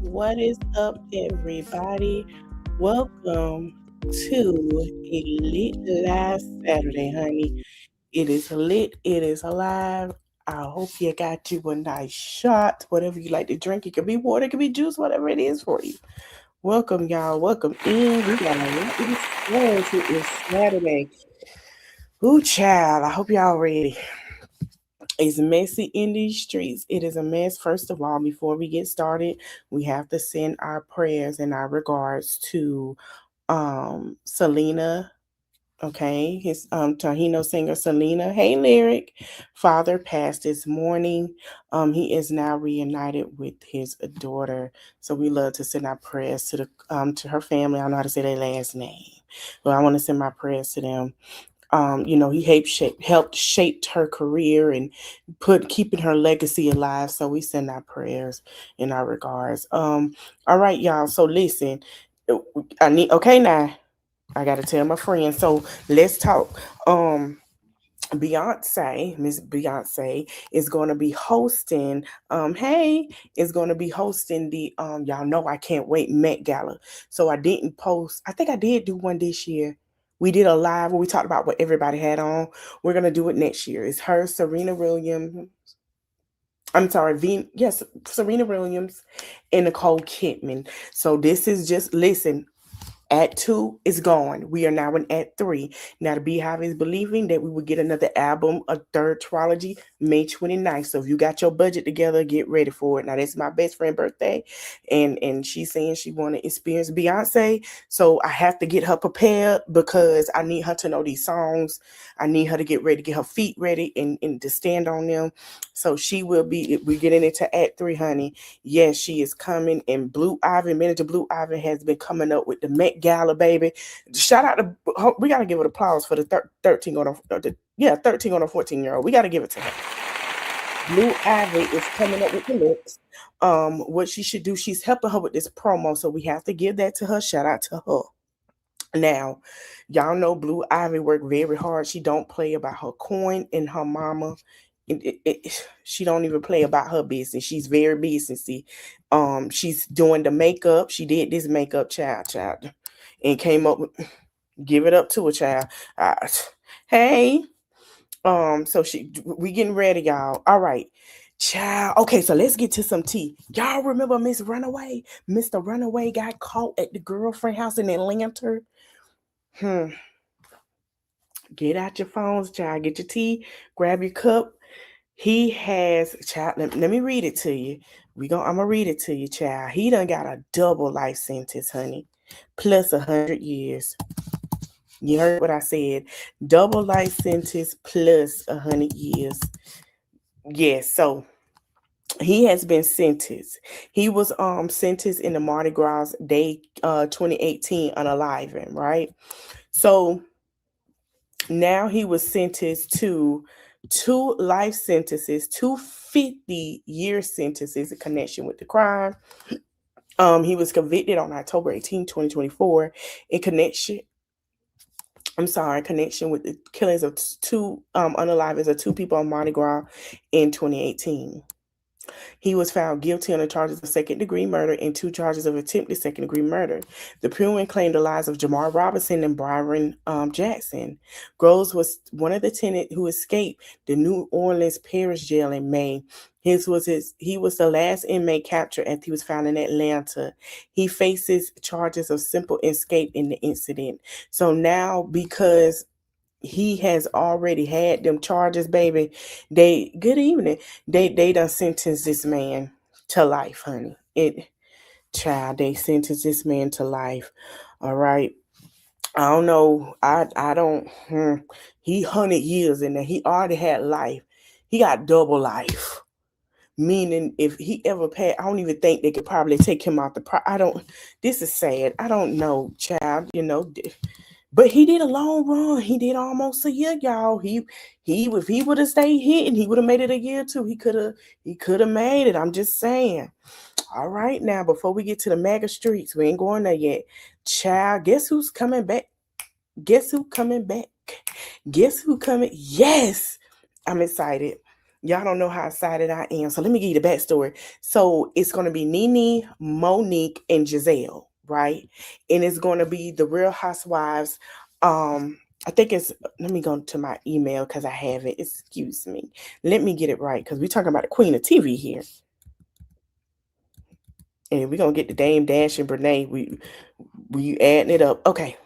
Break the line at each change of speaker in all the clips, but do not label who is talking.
What is up, everybody? Welcome to a lit live Saturday, honey. It is lit, it is alive. I hope you got you a nice shot, whatever you like to drink. It could be water, it could be juice, whatever it is for you. Welcome, y'all. Welcome in. We got a lot to discuss. It is Saturday. Ooh, child. I hope y'all ready. It's messy in these streets. It is a mess. First of all, before we get started, we have to send our prayers and our regards to Selena. Okay, his Tahino singer Selena. Hey, Lyric. Father passed this morning. He is now reunited with his daughter. So we love to send our prayers to her family. I don't know how to say their last name, but I want to send my prayers to them. He helped shaped her career and put keeping her legacy alive. So we send our prayers and our regards. All right, y'all. So listen, I need okay now. I gotta tell my friend. So let's talk. Miss Beyonce is going to be hosting. Is going to be hosting the Y'all know I can't wait Met Gala. So I didn't post. I think I did do one this year. We did a live where we talked about what everybody had on. We're gonna do it next year. It's her, Serena Williams. I'm sorry, yes, Serena Williams and Nicole Kidman. So this is just listen. Act 2 is gone. We are now in Act 3. Now, the Beehive is believing that we will get another album, a third trilogy, May 29th. So if you got your budget together, get ready for it. Now, that's my best friend's birthday, and she's saying she want to experience Beyonce. So I have to get her prepared because I need her to know these songs. I need her to get ready, get her feet ready, and to stand on them. So she will be, we're getting into Act 3, honey. Yes, she is coming, and Manager Blue Ivy has been coming up with the Met Gala, baby. Shout out to, we got to give it applause for the 13 on a 13 on a 14-year-old. We got to give it to her. Blue Ivy is coming up with the looks. What she should do, she's helping her with this promo, so we have to give that to her. Shout out to her. Now, y'all know Blue Ivy worked very hard. She don't play about her coin and her mama. She don't even play about her business. She's very businessy. She's doing the makeup. She did this makeup, child, and came up with give it up to a child. Uh, hey, so we getting ready, y'all. All right, child. Okay, so let's get to some tea. Y'all remember Miss Runaway? Mr. Runaway got caught at the girlfriend house in Atlanta. Get out your phones, child. Get your tea. Grab your cup. He has, child. Let me read it to you. I'm gonna read it to you, child. He done got a double life sentence, honey, plus 100 years. You heard what I said? Double life sentence plus 100 years. Yes. So he has been sentenced. He was sentenced in the Mardi Gras Day 2018 unaliving, right? So now he was sentenced to 2 life sentences, 2 50-year sentences in connection with the crime. He was convicted on October 18, 2024 in connection with the killings of two unalivings of 2 people on Mardi Gras in 2018. He was found guilty on the charges of second-degree murder and 2 charges of attempted second-degree murder. The Pullman claimed the lives of Jamar Robinson and Byron Jackson. Groves was one of the tenants who escaped the New Orleans Parish Jail in May. He was the last inmate captured after he was found in Atlanta. He faces charges of simple escape in the incident. So now, because he has already had them charges, baby, They done sentenced this man to life, honey. They sentenced this man to life. All right. I don't know. I don't. He 100 years in there. He already had life. He got double life. Meaning, if he ever passed, I don't even think they could probably take him out I don't. This is sad. I don't know, child. But he did a long run. He did almost a year, y'all. If he would have stayed hitting, he would have made it a year too. He could have made it. I'm just saying. All right, now before we get to the mega streets, we ain't going there yet. Child, guess who's coming back? Guess who coming back? Guess who coming? Yes, I'm excited. Y'all don't know how excited I am. So let me give you the backstory. So it's going to be Nene, Monique, and Giselle, right? And it's going to be the Real Housewives. I think it's, let me go to my email because I have it. Excuse me. Let me get it right because we're talking about the queen of TV here. And we're going to get the Dame Dash and Brenay. We adding it up. Okay.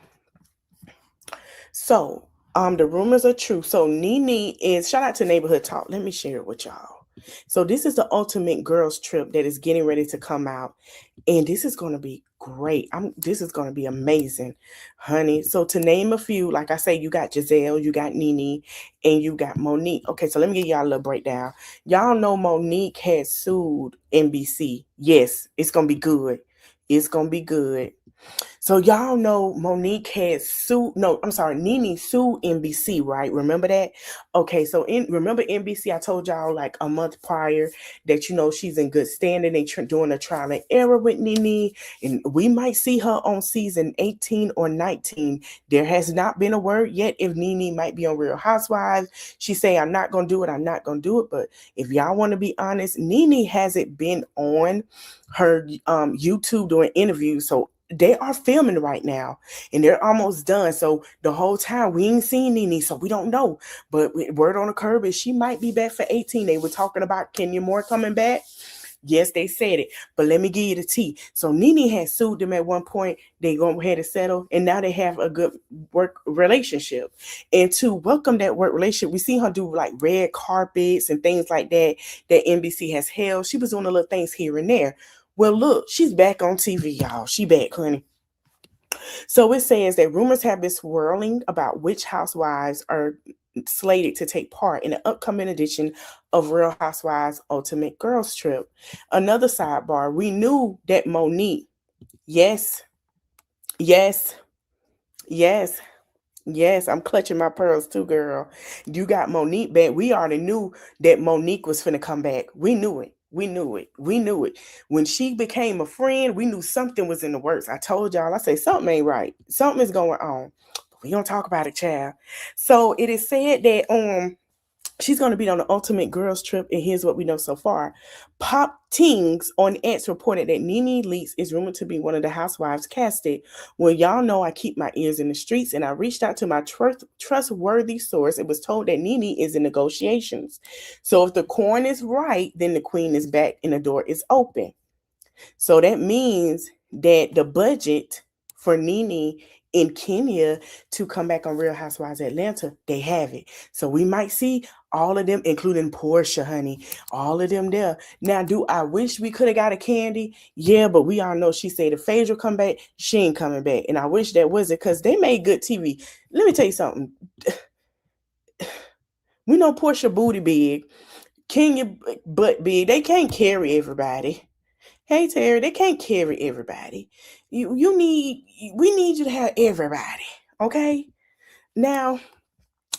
So, the rumors are true. So Nene is, shout out to Neighborhood Talk. Let me share it with y'all. So this is the ultimate girls trip that is getting ready to come out. And this is going to be great. This is going to be amazing, honey. So to name a few, like I say, you got Giselle, you got Nene, and you got Monique. Okay, so let me give y'all a little breakdown. Y'all know Monique has sued NBC. Yes, it's going to be good. It's going to be good. So y'all know Monique had sued, no, I'm sorry, Nene sued NBC, right? Remember that? Okay, so remember NBC, I told y'all like a month prior that, she's in good standing. They doing a trial and error with Nene, and we might see her on season 18 or 19. There has not been a word yet if Nene might be on Real Housewives. She say, I'm not going to do it. I'm not going to do it. But if y'all want to be honest, Nene hasn't been on her YouTube doing interviews. So they are filming right now and they're almost done. So the whole time we ain't seen Nene, so we don't know. But word on the curb is she might be back for 18. They were talking about Kenya Moore coming back. Yes, they said it, but let me give you the tea. So Nene had sued them at one point. They go ahead and settle, and now they have a good work relationship. And to welcome that work relationship, we see her do like red carpets and things like that NBC has held. She was doing a little things here and there. Well, look, she's back on TV, y'all. She back, honey. So it says that rumors have been swirling about which housewives are slated to take part in the upcoming edition of Real Housewives Ultimate Girls Trip. Another sidebar, we knew that Monique, yes, yes, yes, yes, I'm clutching my pearls too, girl. You got Monique back. We already knew that Monique was finna come back. We knew it. We knew it. We knew it. When she became a friend, we knew something was in the works. I told y'all, I say something ain't right. Something is going on. We don't talk about it, child. So it is said that she's going to be on the ultimate girls trip, and here's what we know so far. Pop Tings on X reported that Nene Leakes is rumored to be one of the housewives casted. Well, y'all know I keep my ears in the streets, and I reached out to my trustworthy source. It was told that Nene is in negotiations. So if the coin is right, then the queen is back and the door is open. So that means that the budget for Nene in Kenya to come back on Real Housewives Atlanta, they have it. So we might see all of them, including Portia, honey, all of them there. Now, do I wish we could have got a Candy? Yeah, but we all know she said if Phaedra come back, she ain't coming back. And I wish that was it because they made good TV. Let me tell you something. We know Portia booty big, Kenya butt big. They can't carry everybody. Hey Terry, they can't carry everybody. We need you to have everybody. Okay? Now,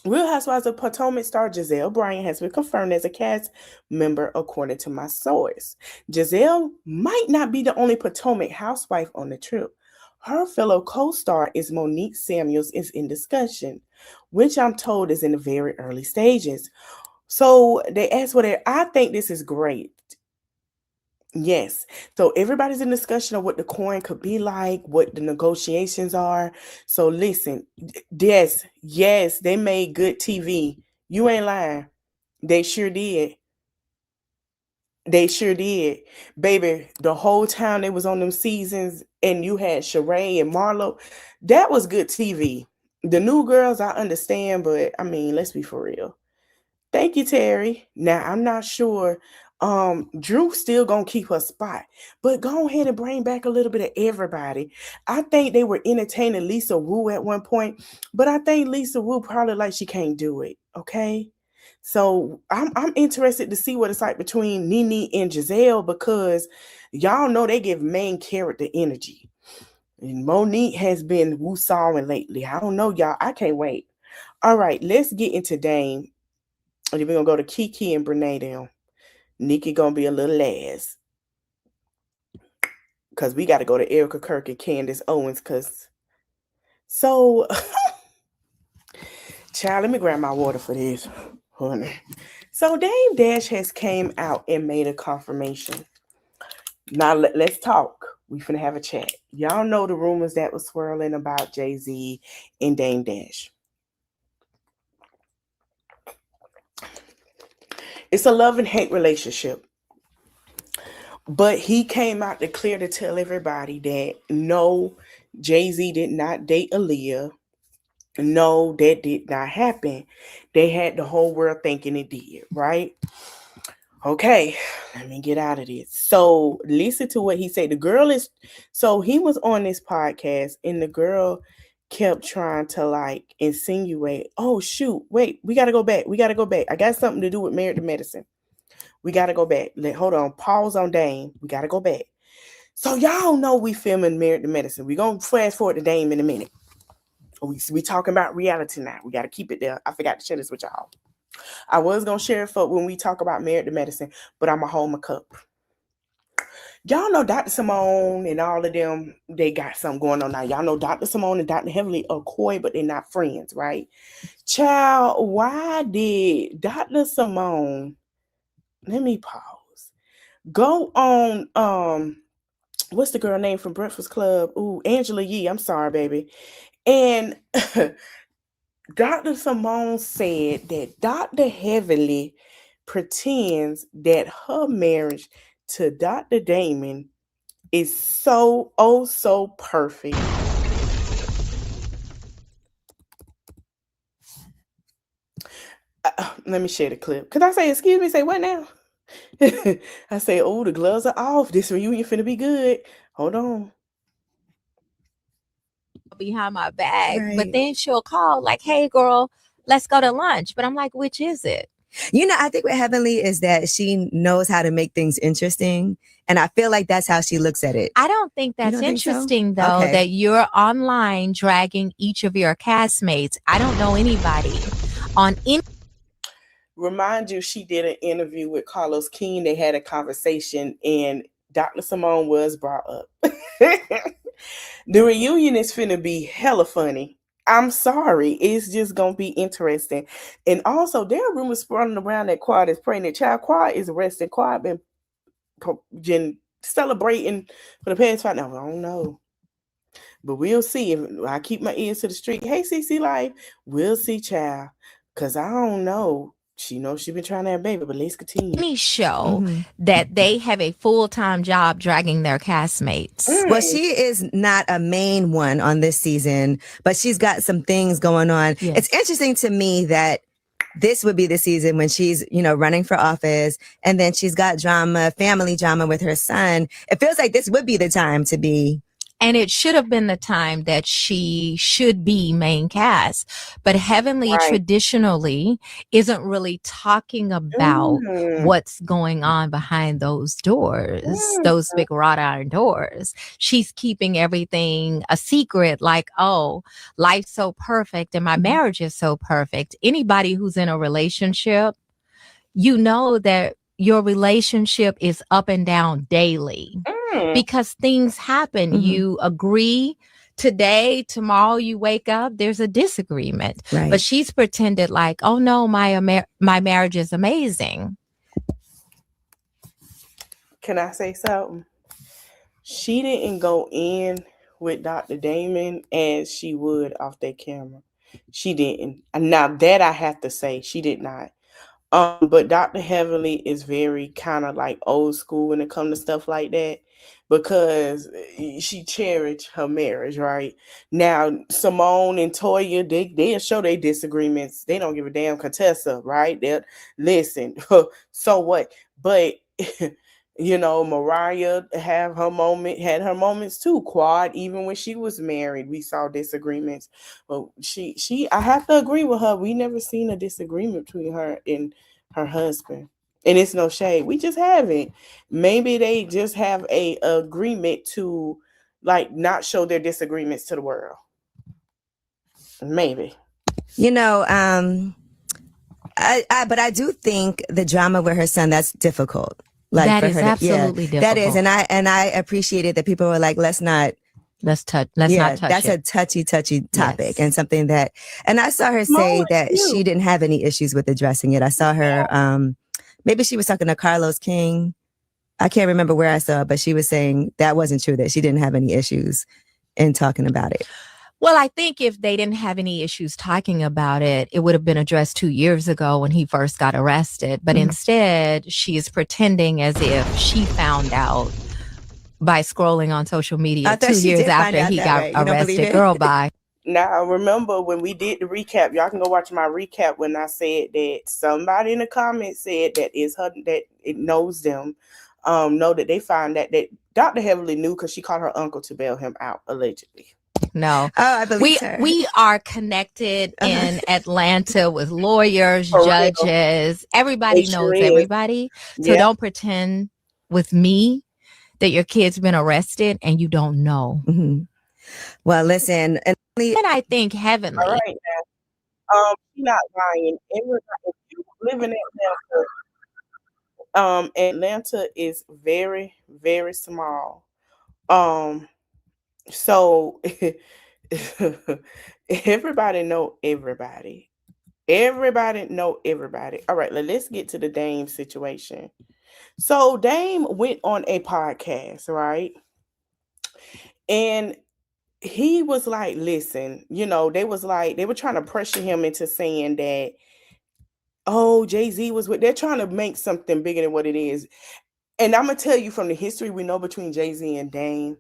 Real Housewives of Potomac star Giselle Bryant has been confirmed as a cast member, according to my source. Giselle might not be the only Potomac housewife on the trip. Her fellow co-star is Monique Samuels is in discussion, which I'm told is in the very early stages. So they asked what I think this is great. Yes. So everybody's in discussion of what the coin could be like, what the negotiations are. So listen, yes, they made good TV. You ain't lying. They sure did. They sure did. Baby, the whole time they was on them seasons and you had Sheree and Marlo, that was good TV. The new girls, I understand, but I mean, let's be for real. Thank you, Terry. Now I'm not sure. Drew still gonna keep her spot, but go ahead and bring back a little bit of everybody. I think they were entertaining Lisa Wu at one point, but I think Lisa Wu probably like she can't do it. Okay. So I'm interested to see what it's like between Nene and Giselle because y'all know they give main character energy. And Monique has been woo-sawing lately. I don't know, y'all. I can't wait. All right, let's get into Dame. And then we're gonna go to Kiki and Brenay down. Nicki gonna be a little last. Cause we gotta go to Erika, Kirk, and Candace Owens. Cause so child, let me grab my water for this. Honey. So Dame Dash has came out and made a confirmation. Now let's talk. We finna have a chat. Y'all know the rumors that was swirling about Jay-Z and Dame Dash. It's a love and hate relationship. But he came out to clear to tell everybody that no, Jay-Z did not date Aaliyah. No, that did not happen. They had the whole world thinking it did, right? Okay, let me get out of this. So listen to what he said. The girl is, so he was on this podcast and the girl kept trying to like insinuate, oh shoot, wait, we gotta go back. We gotta go back. I got something to do with Married to Medicine. We gotta go back. Hold on, pause on Dame. We gotta go back. So y'all know we filming Married to Medicine. We gonna fast forward to Dame in a minute. We talking about reality now. We gotta keep it there. I forgot to share this with y'all. I was gonna share it for when we talk about Married to Medicine, but I'm gonna hold my cup. Y'all know Dr. Simone and all of them, they got something going on now. Y'all know Dr. Simone and Dr. Heavenly are coy, but they're not friends, right? Child, why did Dr. Simone, let me pause, go on, what's the girl name from Breakfast Club? Ooh, Angela Yee. I'm sorry, baby. And Dr. Simone said that Dr. Heavenly pretends that her marriage to Dr. Damon is so, oh, so perfect. Let me share the clip. Could I say, excuse me, say what now? I say, oh, the gloves are off. This reunion finna be good. Hold on.
Behind my back, right. But then she'll call like, hey girl, let's go to lunch. But I'm like, which is it?
You know, I think with Heavenly is that she knows how to make things interesting. And I feel like that's how she looks at it.
I don't think that's interesting, though, okay, that you're online dragging each of your castmates. I don't know anybody on any.
Remind you, she did an interview with Carlos King. They had a conversation and Dr. Simone was brought up. The reunion is finna be hella funny. I'm sorry. It's just gonna be interesting. And also, there are rumors running around that Quad is pregnant. Child, Quad is arrested. Quad been celebrating for the past 5 now. I don't know. But we'll see. If I keep my ears to the street. Hey, CC Life. We'll see, child. Because I don't know. She knows she's been trying to have a baby, but let's continue.
Any show that they have a full-time job dragging their castmates.
Well, she is not a main one on this season, but she's got some things going on. Yes. It's interesting to me that this would be the season when she's, you know, running for office, and then she's got drama, family drama with her son. It feels like this would be the time to be.
And it should have been the time that she should be main cast. But Heavenly traditionally isn't really talking about what's going on behind those doors, those big wrought iron doors. She's keeping everything a secret, like, oh, life's so perfect and my marriage is so perfect. Anybody who's in a relationship, you know that your relationship is up and down daily. Because things happen. You agree today, tomorrow you wake up, there's a disagreement. Right. But she's pretended like, oh no, my marriage is amazing.
Can I say something? She didn't go in with Dr. Damon as she would off that camera. She didn't. Now that I have to say, she did not. But Dr. Heavenly is very kind of like old school when it comes to stuff like that, because she cherished her marriage, right? Now, Simone and Toya, they'll show their disagreements. They don't give a damn. Contessa, right? They'll listen. So what? But you know, Mariah had her moments too. Quad, even when she was married, we saw disagreements. But I have to agree with her. We never seen a disagreement between her and her husband. And it's no shade. We just haven't. Maybe they just have a agreement to like not show their disagreements to the world. Maybe.
You know, but I do think the drama with her son, that's difficult.
Like that is absolutely difficult.
That is, and I appreciated that people were like, let's not
Let's not touch
that's
it.
a touchy topic, and something that, and I saw her say that she didn't have any issues with addressing it. I saw her, maybe she was talking to Carlos King. I can't remember where I saw it, but she was saying that wasn't true, that she didn't have any issues in talking about it.
Well, I think if they didn't have any issues talking about it, it would have been addressed 2 years ago when he first got arrested. But instead, she is pretending as if she found out by scrolling on social media 2 years after he got arrested. Girl, bye.
Now, remember when we did the recap, y'all can go watch my recap when I said that somebody in the comments said that is her, that it knows them, know that they found that Dr. Heavenly knew because she called her uncle to bail him out, allegedly.
No.
Oh, I believe her.
We are connected in Atlanta with lawyers, judges. Everybody knows everybody. So don't pretend with me that your kid's been arrested and you don't know.
Well, listen.
And I think Heavenly.
All right, now. She's not lying. If you live in Atlanta, Atlanta is very, very small. So everybody know everybody. Everybody know everybody. All right, let's get to the Dame situation. So Dame went on a podcast, right? And he was like, listen, they were trying to pressure him into saying that, oh, Jay-Z was they're trying to make something bigger than what it is. And I'm going to tell you from the history we know between Jay-Z and Dame,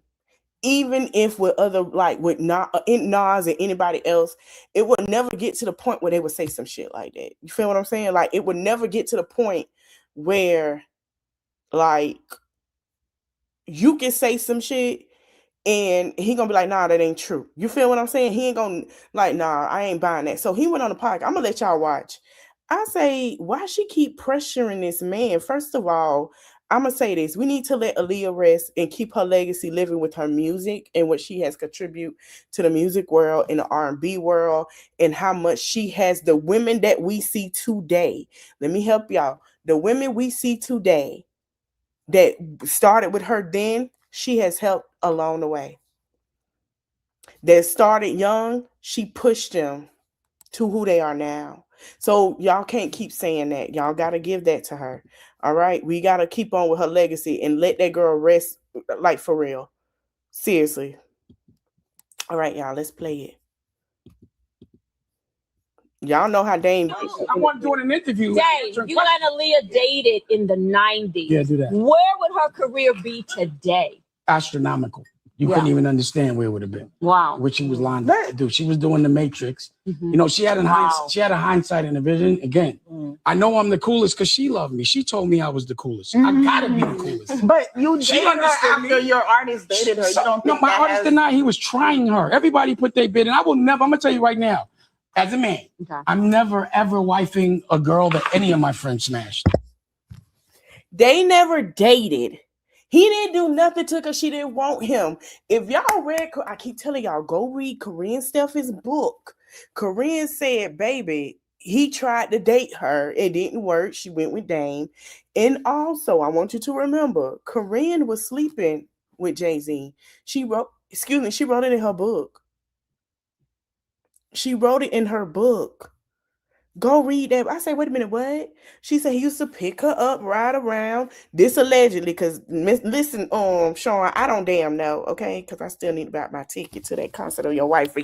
even if with other, like with Nas and anybody else, it would never get to the point where they would say some shit like that. You feel what I'm saying? Like, it would never get to the point where, like, you can say some shit and he gonna be like, nah, that ain't true. You feel what I'm saying? He ain't gonna, like, nah, I ain't buying that. So he went on the podcast. I'm gonna let y'all watch. I say, why she keep pressuring this man? First of all, I'm gonna say this: we need to let Aaliyah rest and keep her legacy living with her music and what she has contributed to the music world and the R&B world, and how much she has the women that we see today. Let me help y'all. The women we see today that started with her then, she has helped along the way. That started young, she pushed them to who they are now. So y'all can't keep saying that. Y'all got to give that to her. All right? We got to keep on with her legacy and let that girl rest, like, for real. Seriously. All right, y'all, let's play it. Y'all know how Dame...
I want to do an interview.
Dame, you and Aaliyah dated in the 90s.
Yeah, do that.
Where would her career be today?
Astronomical. You couldn't even understand where it would have been.
Wow.
What she was lined up to do. She was doing the Matrix. She had a hindsight and a vision. Again, I know I'm the coolest because she loved me. She told me I was the coolest. I gotta be the coolest.
But you dated her after your artist dated her. You don't think
my artist did not. He was trying her. Everybody put their bid, and I will never. I'm gonna tell you right now, as a man, I'm never ever wifing a girl that any of my friends smashed.
They never dated. He didn't do nothing to her because she didn't want him. If y'all read, I keep telling y'all, go read Corinne Steffen's book. Corinne said, baby, he tried to date her. It didn't work. She went with Dame. And also, I want you to remember, Corinne was sleeping with Jay-Z. She wrote it in her book. She wrote it in her book. Go read that. I say, wait a minute, what? She said he used to pick her up, ride around. This allegedly, because listen, Sean, I don't damn know, okay? Because I still need to buy my ticket to that concert of your wife.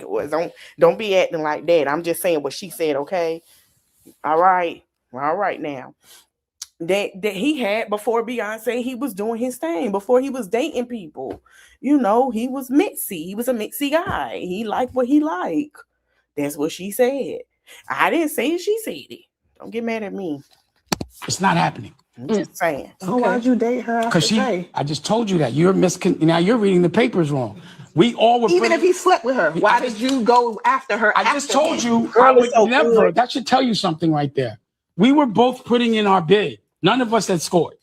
Don't be acting like that. I'm just saying what she said, okay? All right now. That he had before Beyonce, he was doing his thing before he was dating people. He was mixy. He was a mixy guy. He liked what he liked. That's what she said. I didn't say it, she said it. Don't get mad at me.
It's not happening.
I'm just saying.
So why'd you date her after Jay?
I just told you that. Now you're reading the papers wrong. We all were
Even if he slept with her, why did you go after her?
I just told you, I would never. Good. That should tell you something right there. We were both putting in our bid. None of us had scored.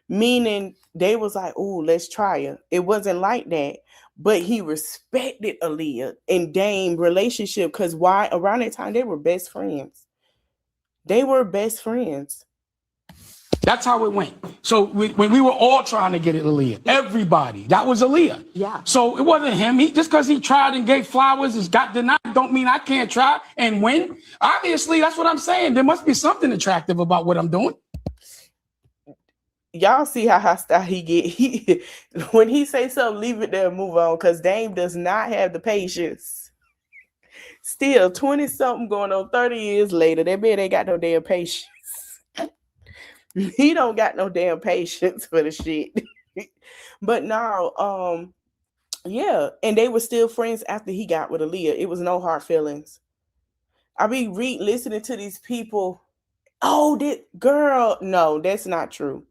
Meaning they was like, oh, let's try her. It wasn't like that. But he respected Aaliyah and Dame relationship because why? Around that time, they were best friends. They were best friends.
That's how it went. So when we were all trying to get it Aaliyah, everybody, that was Aaliyah.
Yeah.
So it wasn't him. Just because he tried and gave flowers and got denied don't mean I can't try and win. Obviously, that's what I'm saying. There must be something attractive about what I'm doing.
Y'all see how hostile he get. When he say something, leave it there and move on, because Dame does not have the patience. Still, 20-something going on 30 years later, that man ain't got no damn patience. He don't got no damn patience for the shit. But now, yeah, and they were still friends after he got with Aaliyah. It was no hard feelings. I be listening to these people. Oh, girl, no, that's not true.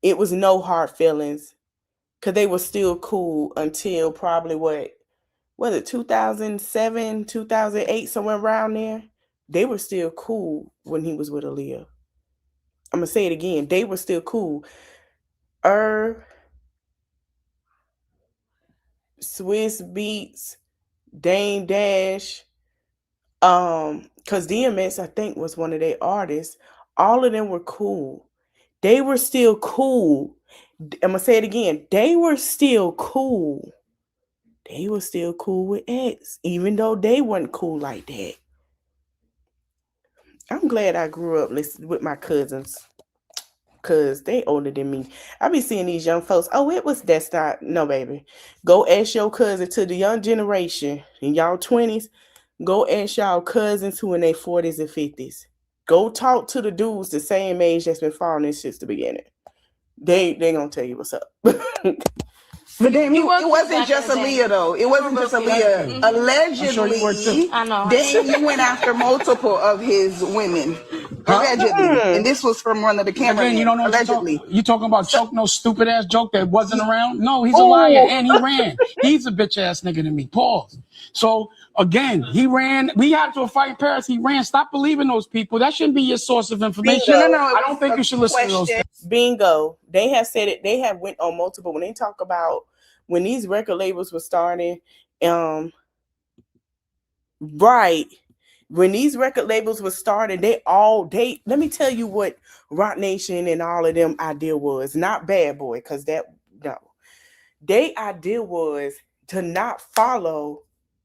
It was no hard feelings, because they were still cool until probably what was it, 2007, 2008, somewhere around there. They were still cool when he was with Aaliyah. I'm gonna say it again. They were still cool. Swiss Beats, Dame Dash, because DMX, I think, was one of their artists. All of them were cool. They were still cool. I'm gonna say it again. They were still cool. They were still cool with X, even though they weren't cool like that. I'm glad I grew up listening with my cousins, because they older than me. I be seeing these young folks. Oh, that's not, no, baby. Go ask your cousin, to the young generation in y'all 20s. Go ask y'all cousins who in their 40s and 50s. Go talk to the dudes the same age that's been following this since the beginning. They gonna tell you what's up.
But then it wasn't just Aaliyah, though. It wasn't just Aaliyah. Allegedly,
I know.
then he went after multiple of his women. Allegedly. And this was from one of the cameramen.
Again, you don't know
allegedly.
You talking about choke no stupid ass joke that wasn't around? No, he's a liar and he ran. He's a bitch ass nigga to me. Pause. So again, he ran. We got to a fight in Paris. He ran. Stop believing those people. That shouldn't be your source of information.
Bingo.
No.
I don't think you should listen to those things.
Bingo. They have said it. They have went on multiple. When they talk about when these record labels were starting, right. When these record labels were starting, let me tell you what Rock Nation and all of them idea was. Not Bad Boy, because their idea was to not follow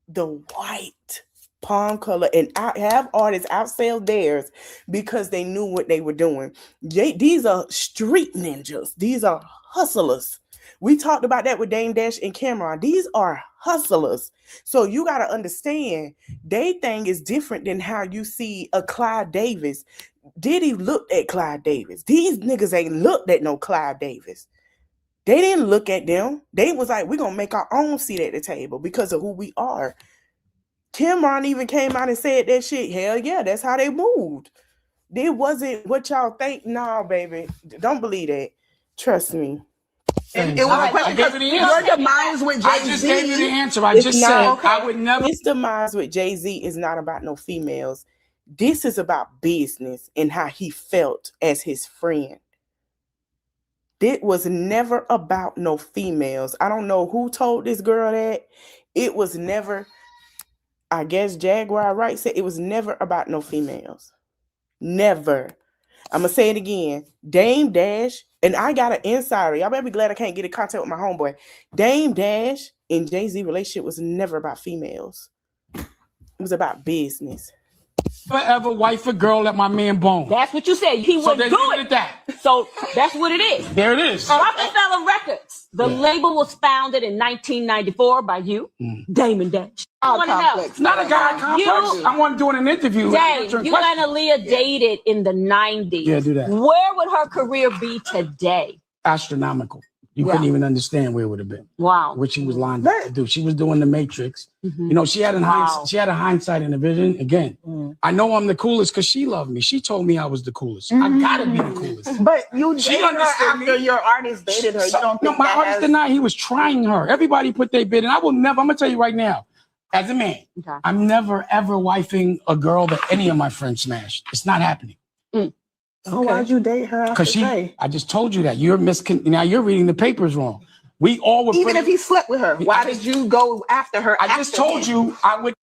the white palm color and have artists outsell theirs, because they knew what they were doing. These are street ninjas. These are hustlers. We talked about that with Dame Dash and Cameron. These are hustlers. So you got to understand, they thing is different than how you see a Clive Davis. Diddy looked at Clive Davis. These niggas ain't looked at no Clive Davis. They didn't look at them. They was like, we're going to make our own seat at the table because of who we are. Cameron even came out and said that shit. Hell yeah, that's how they moved. It wasn't what y'all think. Nah, baby. Don't believe that. Trust me.
It was a question. Your demise with Jay-Z.
I just gave you the answer. I just said I would never.
This demise with Jay-Z is not about no females. This is about business and how he felt as his friend. It was never about no females. I don't know who told this girl that. It was never, I guess Jaguar Wright said it was never about no females. Never. I'm going to say it again. Dame Dash, and I got an insider. Y'all better be glad I can't get in contact with my homeboy. Dame Dash and Jay-Z relationship was never about females. It was about business.
Ever wife a girl at my man Bone.
That's what you said. He would do it.
That.
So that's what it is.
There it is.
Rockefeller Records. The label was founded in 1994 by you, Damon Dash. I want to know.
It's not a guy complex. I want to do an interview.
Dame, you and Aaliyah dated in the 90s.
Yeah, do that.
Where would her career be today?
Astronomical. You couldn't even understand where it would have been.
Wow.
What she was lined up to do. She was doing the Matrix. You know, she had a hindsight and a vision. Again, I know I'm the coolest because she loved me. She told me I was the coolest. I gotta be the coolest.
But you dated her after your artist dated her. You don't think
my artist did not. He was trying her. Everybody put their bid, and I will never. I'm gonna tell you right now, as a man, I'm never ever wifing a girl that any of my friends smashed. It's not happening.
So why'd you date her?
Because I just told you that. Now you're reading the papers wrong. We all were.
Even if he slept with her, why did you go after her?
I just told you I would.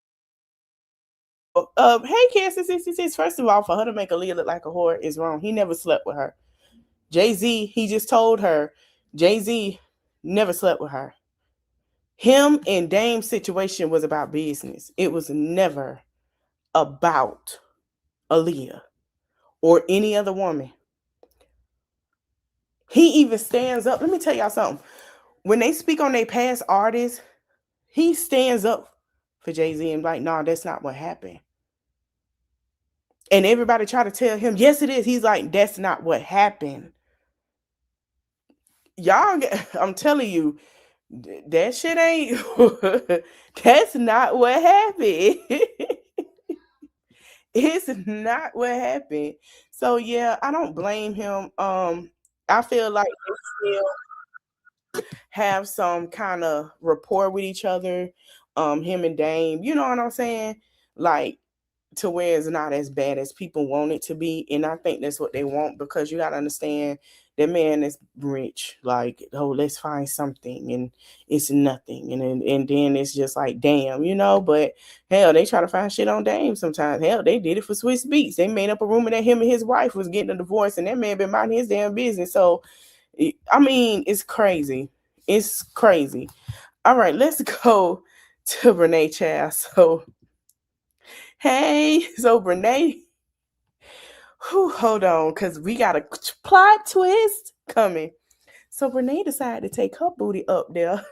Hey, Candace 66. First of all, for her to make Aaliyah look like a whore is wrong. He never slept with her. Jay-Z, he just told her, Jay-Z never slept with her. Him and Dame's situation was about business. It was never about Aaliyah or any other woman. He even stands up. Let me tell y'all something. When they speak on their past artists, he stands up for Jay-Z and like, nah, that's not what happened. And everybody try to tell him, yes, it is. He's like, that's not what happened. Y'all, I'm telling you, that shit ain't, that's not what happened. It's not what happened. So yeah, I don't blame him. I feel like they still have some kind of rapport with each other. Him and Dame, you know what I'm saying? Like, to where it's not as bad as people want it to be. And I think that's what they want, because you got to understand that man is rich. Like, oh, let's find something, and it's nothing. And then it's just like, damn, you know, but hell, they try to find shit on Dame sometimes. Hell, they did it for Swiss Beats. They made up a rumor that him and his wife was getting a divorce, and that man been minding his damn business. So, I mean, it's crazy. It's crazy. All right, let's go to Brenay, child. So, hey, so Brenay, hold on, because we got a plot twist coming. So Brenay decided to take her booty up there.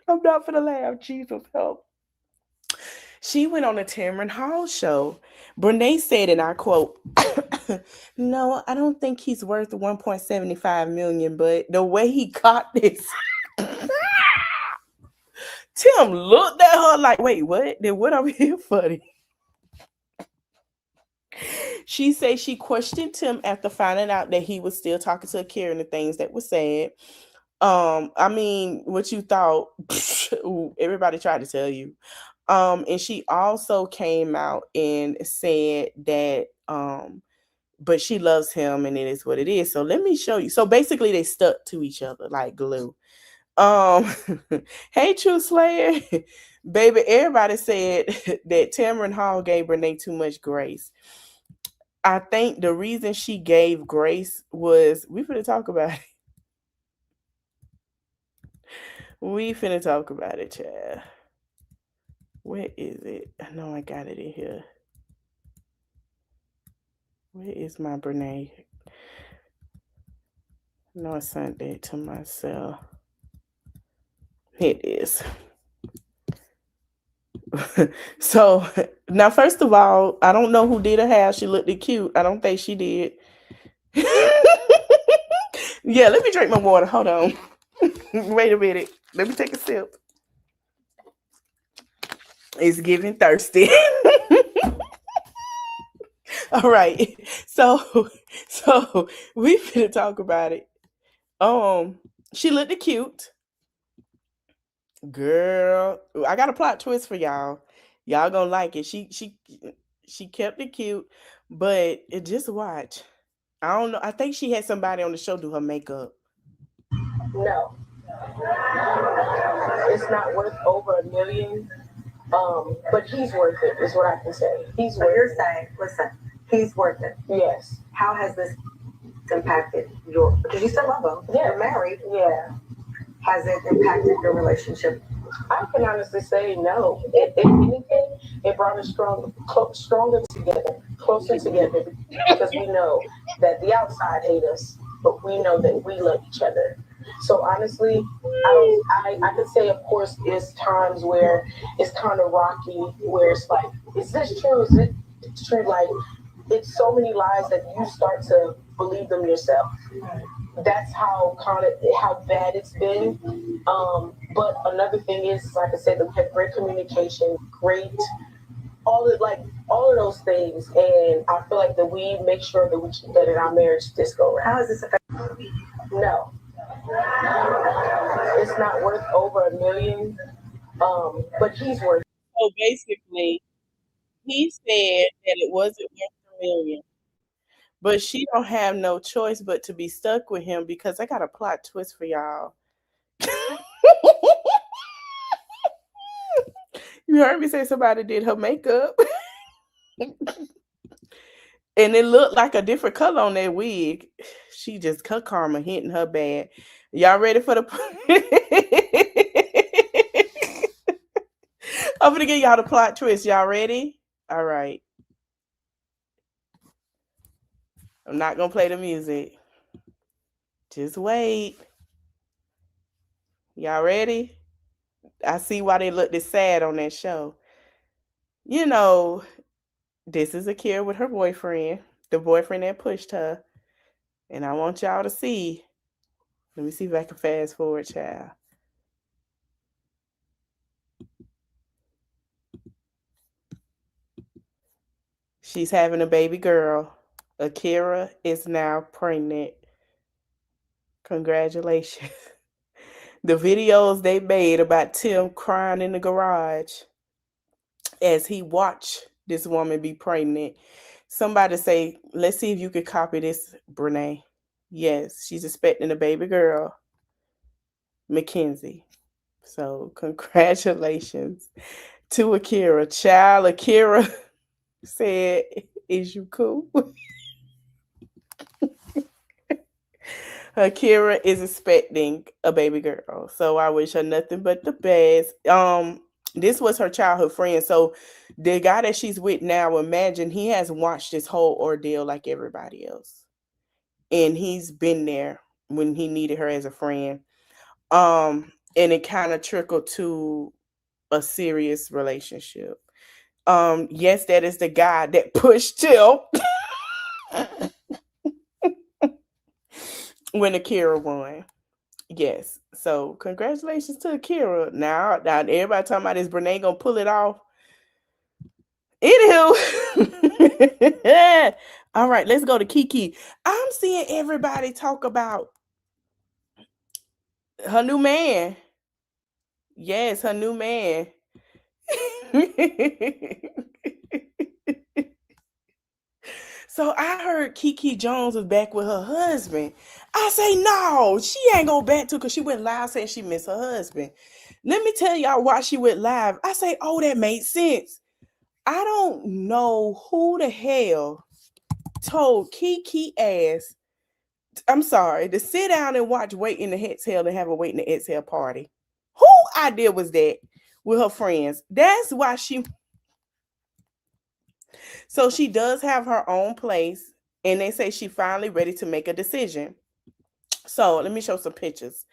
I'm not gonna laugh, Jesus help. She went on a Tamron Hall show. Brenay said, and I quote, no, I don't think he's worth 1.75 million, but the way he caught this. Tim looked at her like, wait, what? Then what I'm here for? She said she questioned Tim after finding out that he was still talking to Akira and the things that were said. I mean, what you thought? Everybody tried to tell you. And she also came out and said that but she loves him and it is what it is. So let me show you. So basically they stuck to each other like glue. Hey, True Slayer. Baby, everybody said that Tamron Hall gave Brenay too much grace. I think the reason she gave grace was, we finna talk about it. We finna talk about it, child. Where is it? I know I got it in here. Where is my Brenay? No, I sent it to myself. It is. So now, first of all, I don't know who did her hair. She looked cute. I don't think she did. Yeah, let me drink my water. Hold on. Wait a minute. Let me take a sip. It's getting thirsty. All right. So we finna talk about it. She looked cute. Girl, I got a plot twist for y'all. Y'all gonna like it. She kept it cute, but just watch. I don't know. I think she had somebody on the show do her makeup.
No, it's not worth over $1 million. But he's worth it, is what I can say. He's worth it. You're saying, listen, he's worth it. Yes. How has this impacted your, because you still love him. Yeah. You're married. Yeah. Has it impacted your relationship? I can honestly say no. If anything, it brought us stronger together, closer together, because we know that the outside hate us, but we know that we love each other. So honestly, I could say, of course, there's times where it's kind of rocky, where it's like, is this true? Is it true? Like, it's so many lies that you start to believe them yourself. That's how bad it's been. But another thing is, like I said, that we have great communication, all of those things, and I feel like that we make sure that we keep that in our marriage this go around. How is this affecting? No, it's not worth over $1 million. But he's worth.
So basically, he said that it wasn't worth $1 million. But she don't have no choice but to be stuck with him, because I got a plot twist for y'all. You heard me say somebody did her makeup. And it looked like a different color on that wig. She just cut karma hitting her bad. Y'all ready for the I'm gonna give y'all the plot twist. Y'all ready? All right. I'm not gonna play the music. Just wait. Y'all ready? I see why they looked this sad on that show. You know, this is Akira with her boyfriend, the boyfriend that pushed her. And I want y'all to see. Let me see if I can fast forward, child. She's having a baby girl. Akira is now pregnant. Congratulations. The videos they made about Tim crying in the garage as he watched this woman be pregnant. Somebody say, let's see if you could copy this, Brenay. Yes, she's expecting a baby girl, Mackenzie. So congratulations to Akira. Child, Akira said, is you cool? Akira is expecting a baby girl. So I wish her nothing but the best. This was her childhood friend. So the guy that she's with now, imagine he has watched this whole ordeal like everybody else. And he's been there when he needed her as a friend. And it kind of trickled to a serious relationship. Yes, that is the guy that pushed Till when Akira won. Yes. So congratulations to Akira. Now everybody talking about this Brenay gonna pull it off. Anywho. All right, let's go to Kiki. I'm seeing everybody talk about her new man. Yes, her new man. So I heard Kiki Jones was back with her husband. I say, no, she ain't going back to, because she went live saying she missed her husband. Let me tell y'all why she went live. I say, oh, that made sense. I don't know who the hell told Kiki ass, I'm sorry, to sit down and watch Waiting to Exhale and have a Waiting to Exhale party. Who idea was that with her friends? That's why she... So she does have her own place, and they say she finally ready to make a decision. So let me show some pictures.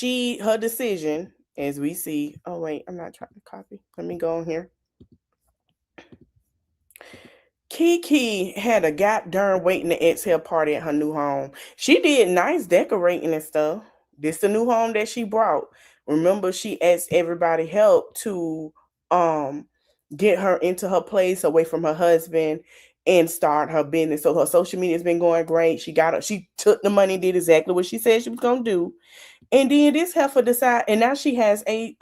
Her decision, as we see. Oh wait, I'm not trying to copy. Let me go on here. Kiki had a goddamn Waiting to Exhale party at her new home. She did nice decorating and stuff. This the new home that she brought. Remember, she asked everybody help to get her into her place away from her husband and start her business. So her social media has been going great. She took the money, did exactly what she said she was gonna do. And then this heifer decide, and now she has a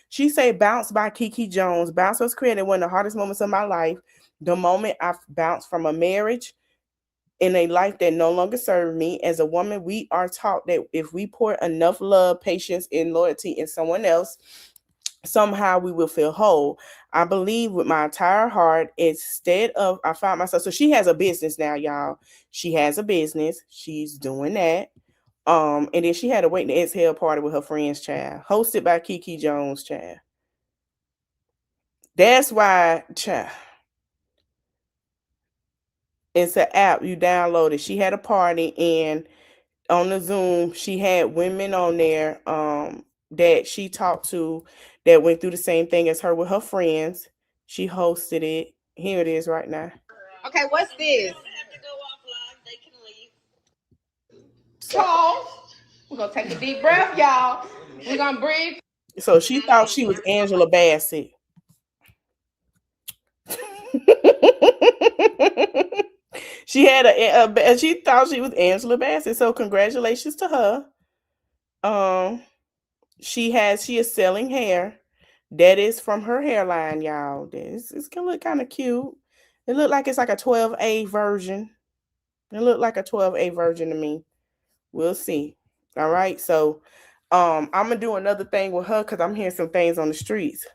she say Bounce by Kiki Jones. Bounce was created one of the hardest moments of my life. The moment I bounced from a marriage in a life that no longer served me. As a woman, we are taught that if we pour enough love, patience, and loyalty in someone else, somehow we will feel whole. I believe with my entire heart, instead of, I found myself, so she has a business now, y'all. She has a business. She's doing that. And then she had a Waiting to Exhale party with her friends, child, hosted by Kiki Jones, child. That's why, child. It's an app you download it. She had a party, and on the Zoom, she had women on there that she talked to that went through the same thing as her with her friends. She hosted it. Here it is right now.
Okay, what's this? Pause. We're gonna take a deep breath, y'all. We're gonna breathe.
So she thought she was Angela Bassett. She had she thought she was Angela Bassett. So congratulations to her. She is selling hair. That is from her hairline, y'all. It's gonna look kind of cute. It looked like it's like a 12A version. It looked like a 12A version to me. We'll see. All right. So I'm gonna do another thing with her because I'm hearing some things on the streets.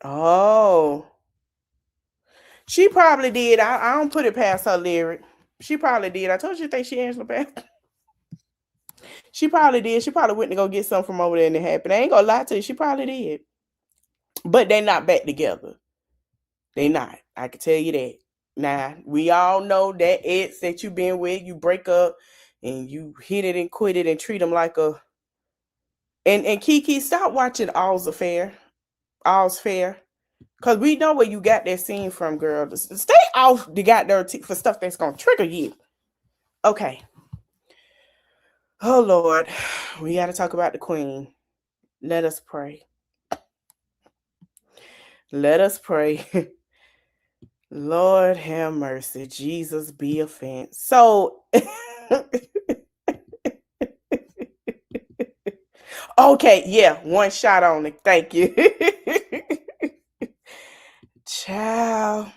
Oh. She probably did. I don't put it past her lyric. She probably did. I told you think she Angela Bassett. She probably did. She probably went to go get something from over there and it happened. I ain't gonna lie to you. She probably did. But they not back together. They not. I can tell you that. Now, we all know that ex that you been with, you break up and you hit it and quit it and treat them like a... And Kiki, stop watching All's Fair. All's Fair. Because we know where you got that scene from, girl. Stay off the goddamn for stuff that's going to trigger you. Okay. Oh, Lord. We got to talk about the queen. Let us pray. Let us pray. Lord have mercy. Jesus be offense. So, okay, yeah, one shot on it. Thank you. Child.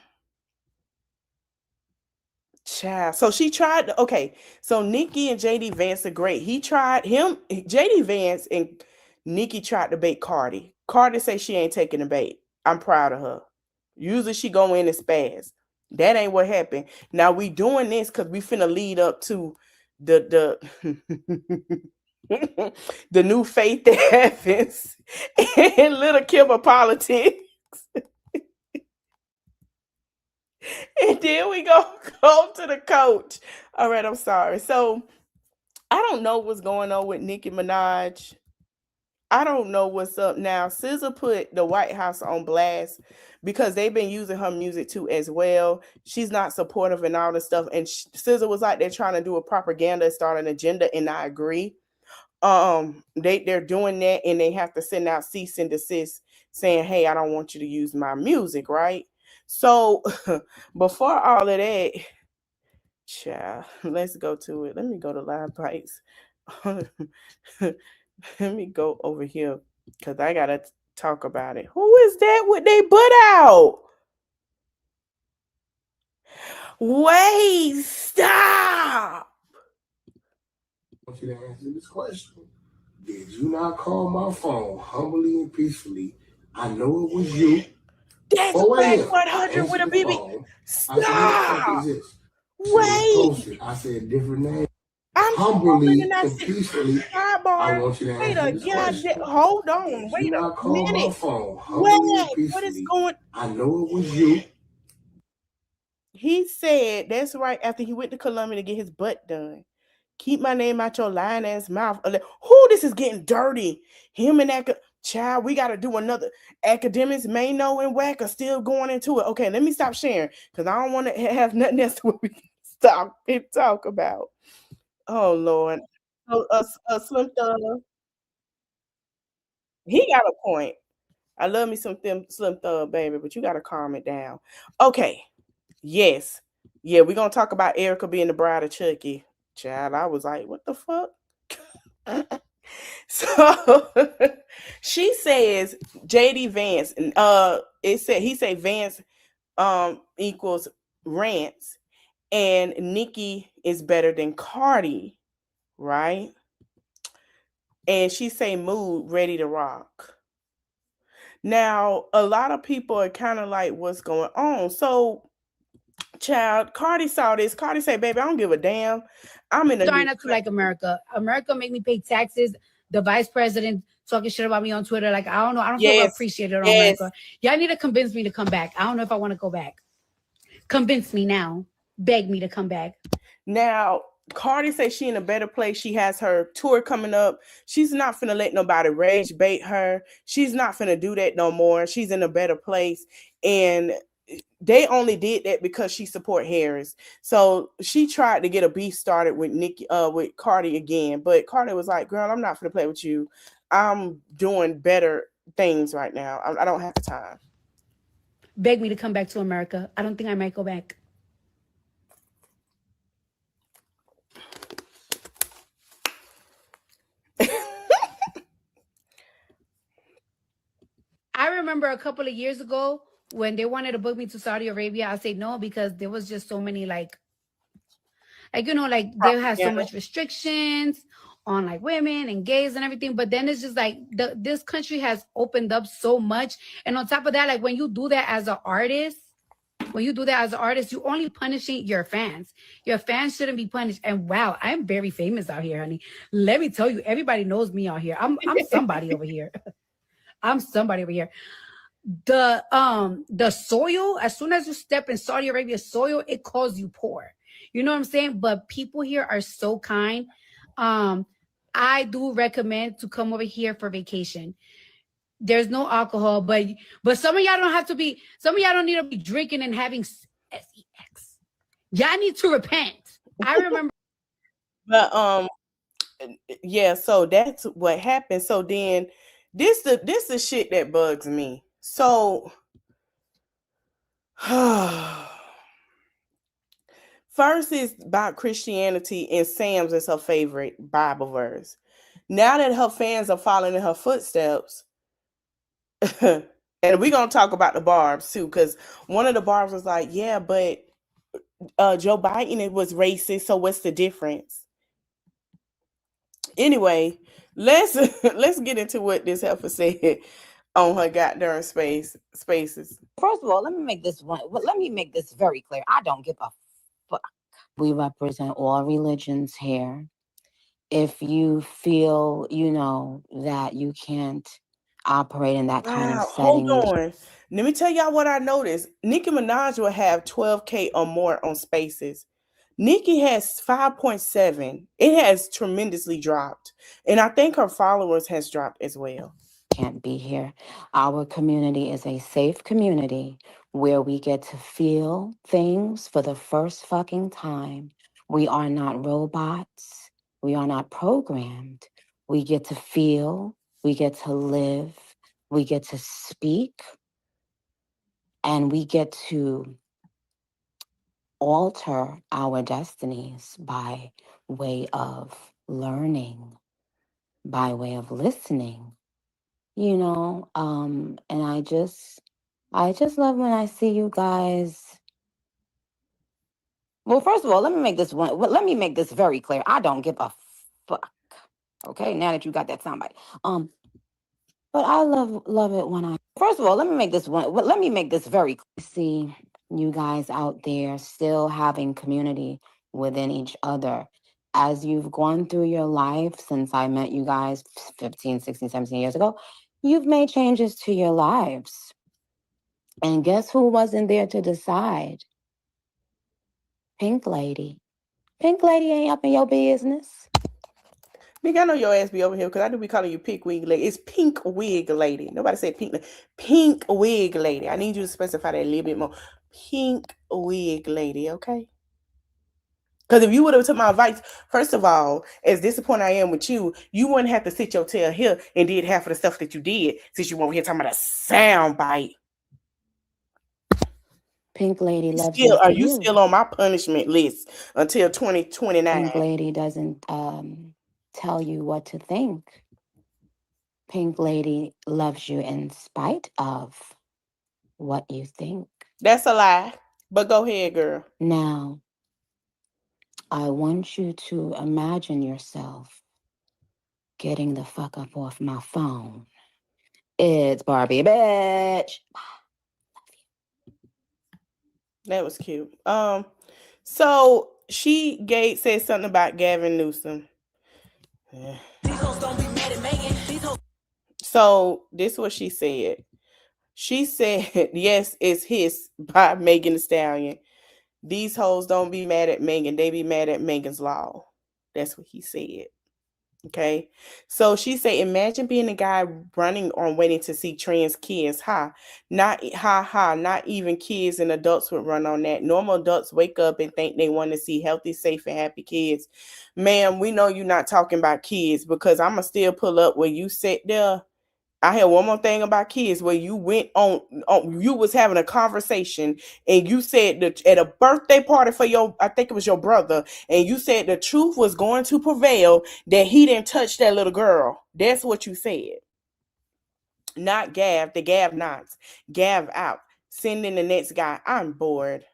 So she tried. Okay, so Nicki and JD Vance are great. He tried him. JD Vance and Nicki tried to bait Cardi. Cardi say she ain't taking the bait. I'm proud of her. Usually she go in and spaz. That ain't what happened. Now we doing this because we finna lead up to the the new faith that happens in Little Kim of politics. And then we go to the coach. All right, I'm sorry. So I don't know what's going on with Nicki Minaj. I don't know what's up now. SZA put the White House on blast because they've been using her music too as well. She's not supportive and all this stuff. And SZA was like they're trying to do a propaganda, start an agenda, and I agree. They're doing that, and they have to send out cease and desist saying, "Hey, I don't want you to use my music," right? So before all of that, child, let's go to it. Let me go to Live Bites. Let me go over here because I gotta talk about it. Who is that with their butt out? Wait, stop.
I want you to answer this question. Did you not call my phone humbly and peacefully? I know it was you.
That's Whack 100 with a BB. Stop. Wait.
I said different name. I'm humbly and peacefully. I want you to answer this question.
Hold on. Wait a minute. What is going?
I know it was you.
He said that's right after he went to Columbia to get his butt done. Keep my name out your lying ass mouth. Who this is getting dirty? Him and child, we got to do another. Academics, Mano and Wack are still going into it. Okay, let me stop sharing because I don't want to have nothing else to we can stop and talk about. Oh, Lord. Slim Thug. He got a point. I love me some Slim Thug, baby, but you got to calm it down. Okay. Yes. Yeah, we're going to talk about Erika being the bride of Chucky. Child, I was like, what the fuck? So she says JD Vance, he said Vance equals rants, and Nicki is better than Cardi, right? And she say mood ready to rock. Now, a lot of people are kind of like, what's going on? So, child, Cardi saw this. Cardi said, baby, I don't give a damn. I'm in a
starting not to like America. America make me pay taxes. The vice president talking shit about me on Twitter. Like, I don't know. I don't feel appreciated on America. Y'all need to convince me to come back. I don't know if I want to go back. Convince me now. Beg me to come back.
Now, Cardi says she in a better place. She has her tour coming up. She's not finna let nobody rage bait her. She's not finna do that no more. She's in a better place. And they only did that because she support Harris. So she tried to get a beef started with Nicki, with Cardi again. But Cardi was like, girl, I'm not finna play with you. I'm doing better things right now. I don't have the time.
Beg me to come back to America. I don't think I might go back. I remember a couple of years ago when they wanted to book me to Saudi Arabia, I said no because there was just so many like you know, like they have so much restrictions on like women and gays and everything. But then it's just like this country has opened up so much. And on top of that, like when you do that as an artist, when you do that as an artist, you're only punishing your fans. Your fans shouldn't be punished. And wow, I'm very famous out here, honey. Let me tell you, everybody knows me out here. I'm somebody over here. I'm somebody over here. The soil, as soon as you step in Saudi Arabia soil, it calls you poor. You know what I'm saying? But people here are so kind. I do recommend to come over here for vacation. There's no alcohol, but some of y'all don't have to be. Some of y'all don't need to be drinking and having sex. Y'all need to repent. I remember.
But yeah. So that's what happened. So then, this the shit that bugs me. So, first is about Christianity, and Sam's is her favorite Bible verse. Now that her fans are following in her footsteps. And we're going to talk about the Barbs too, because one of the Barbs was like, yeah, but Joe Biden, it was racist, so what's the difference? Anyway, let's get into what this heifer said on her goddamn spaces.
First of all, let me make this very clear. I don't give a fuck. We represent all religions here. If you feel, that you can't operate in that kind of setting.
Hold on. Let me tell y'all what I noticed. Nicki Minaj will have 12K or more on spaces. Nicki has 5.7. It has tremendously dropped. And I think her followers has dropped as well.
Can't be here. Our community is a safe community where we get to feel things for the first fucking time. We are not robots. We are not programmed. We get to feel. We get to live. We get to speak. And we get to alter our destinies by way of learning, by way of listening, and I just love when I see you guys. Well, first of all, let me make this very clear. I don't give a fuck. Okay, now that you got that soundbite. But I love it when first of all, let me make this very clear. See you guys out there still having community within each other. As you've gone through your life since I met you guys 15, 16, 17 years ago, you've made changes to your lives. And guess who wasn't there to decide? Pink Lady. Pink Lady ain't up in your business.
Nigga, I know your ass be over here because I do be calling you Pink Wig Lady. It's Pink Wig Lady. Nobody said Pink. Pink Wig Lady. I need you to specify that a little bit more. Pink Wig Lady, okay? Because if you would have took my advice, first of all, as disappointed I am with you, you wouldn't have to sit your tail here and did half of the stuff that you did since you over here talking about a sound bite.
Pink Lady loves you.
Are you still on my punishment list until 2029?
Pink Lady doesn't tell you what to think. Pink Lady loves you in spite of what you think.
That's a lie. But go ahead, girl.
Now, I want you to imagine yourself getting the fuck up off my phone. It's Barbie, bitch.
That was cute. So she said something about Gavin Newsom. Yeah. So this is what she said. She said, yes, it's his by Megan Thee Stallion. These hoes don't be mad at Megan. They be mad at Megan's Law. That's what he said. Okay. So she said, imagine being a guy running on waiting to see trans kids. Not even kids and adults would run on that. Normal adults wake up and think they want to see healthy, safe, and happy kids. Ma'am, we know you're not talking about kids because I'm going to still pull up where you sat there. I had one more thing about kids where you went on you was having a conversation and you said that at a birthday party for I think it was your brother, and you said the truth was going to prevail that he didn't touch that little girl. That's what you said. Not Gav, the Gav nots. Gav out. Send in the next guy. I'm bored.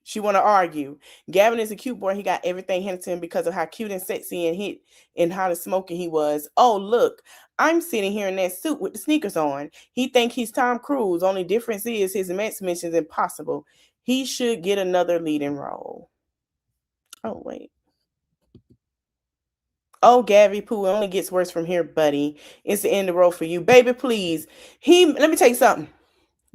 She want to argue. Gavin is a cute boy. He got everything handed to him because of how cute and sexy and hit and how smoking he was. Oh, look, I'm sitting here in that suit with the sneakers on. He think he's Tom Cruise. Only difference is his immense mission is impossible. He should get another leading role. Oh, wait. Oh, Gabby Poo, it only gets worse from here, buddy. It's the end of the road for you. Baby, please. Let me tell you something.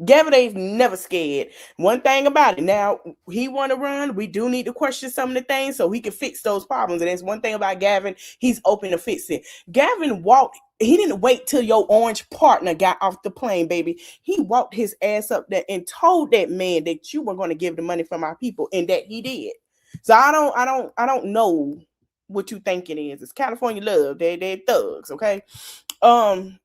Gavin ain't never scared. One thing about it, now he want to run. We do need to question some of the things so he can fix those problems. And that's one thing about Gavin. He's open to fix it. Gavin walked. He didn't wait till your orange partner got off the plane, baby. He walked his ass up there and told that man that you were going to give the money from our people, and that he did. So I don't know what you think it is. It's California love. They're thugs, okay?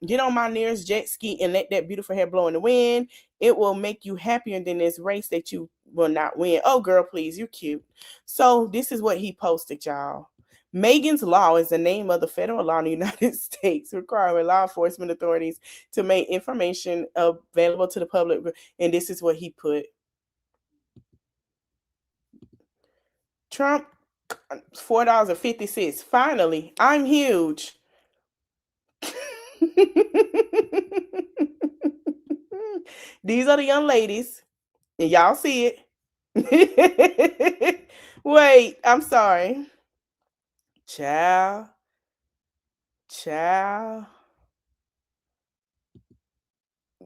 Get on my nearest jet ski and let that beautiful hair blow in the wind. It will make you happier than this race that you will not win. Oh, girl, please, you're cute. So this is what he posted, y'all. Megan's Law is the name of the federal law in the United States requiring law enforcement authorities to make information available to the public. And this is what he put. Trump, $4.50. Finally, I'm huge. These are the young ladies, and y'all see it. Wait, I'm sorry. Child.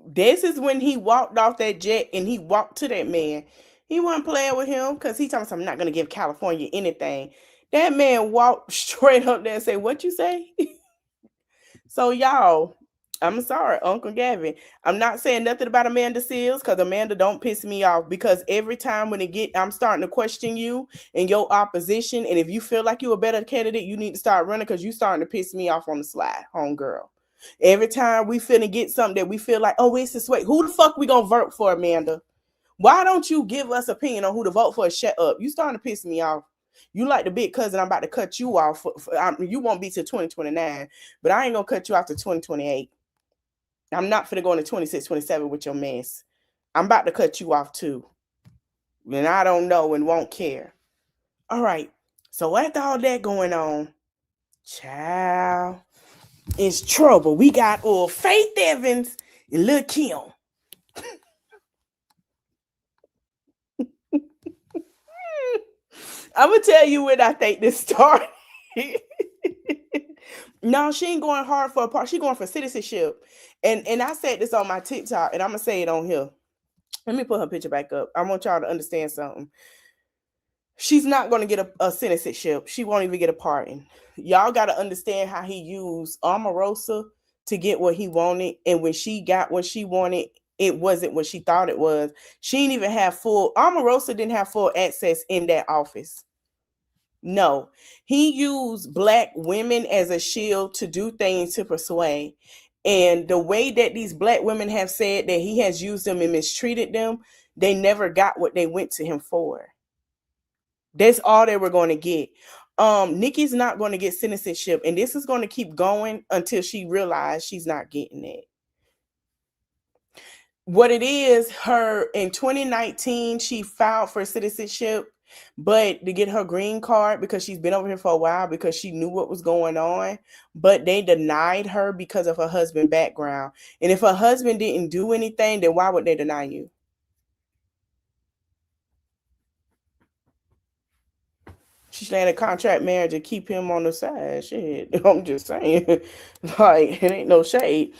This is when he walked off that jet and he walked to that man. He wasn't playing with him because he told us I'm not going to give California anything. That man walked straight up there and said, "What you say?" So y'all, I'm sorry, Uncle Gavin. I'm not saying nothing about Amanda Seals because Amanda don't piss me off, because every time when I'm starting to question you and your opposition, and if you feel like you're a better candidate, you need to start running because you're starting to piss me off on the slide, homegirl. Every time we finna get something that we feel like, oh, it's this way. Who the fuck we gonna vote for, Amanda? Why don't you give us opinion on who to vote for? Shut up. You starting to piss me off. You like the big cousin, I'm about to cut you off. You won't be till 2029, but I ain't gonna cut you off to 2028. I'm not finna go into 26, 27 with your mess. I'm about to cut you off too. And I don't know and won't care. All right. So after all that going on, child, it's trouble. We got Faith Evans and Lil Kim. I'm gonna tell you when I think this started. No, she ain't going hard for a part. She going for citizenship. And I said this on my TikTok, and I'm gonna say it on here. Let me put her picture back up. I want y'all to understand something. She's not going to get a citizenship. She won't even get a pardon. Y'all got to understand how he used Omarosa to get what he wanted. And when she got what she wanted, it wasn't what she thought it was. She didn't even have Omarosa didn't have full access in that office. No, he used Black women as a shield to do things to persuade. And the way that these Black women have said that he has used them and mistreated them, they never got what they went to him for. That's all they were going to get. Nicki's not going to get citizenship, and this is going to keep going until she realizes she's not getting it. What it is, her in 2019, she filed for citizenship, but to get her green card because she's been over here for a while because she knew what was going on, but they denied her because of her husband's background. And if her husband didn't do anything, then why would they deny you? She had a contract marriage to keep him on the side. Shit, I'm just saying. Like, it ain't no shade.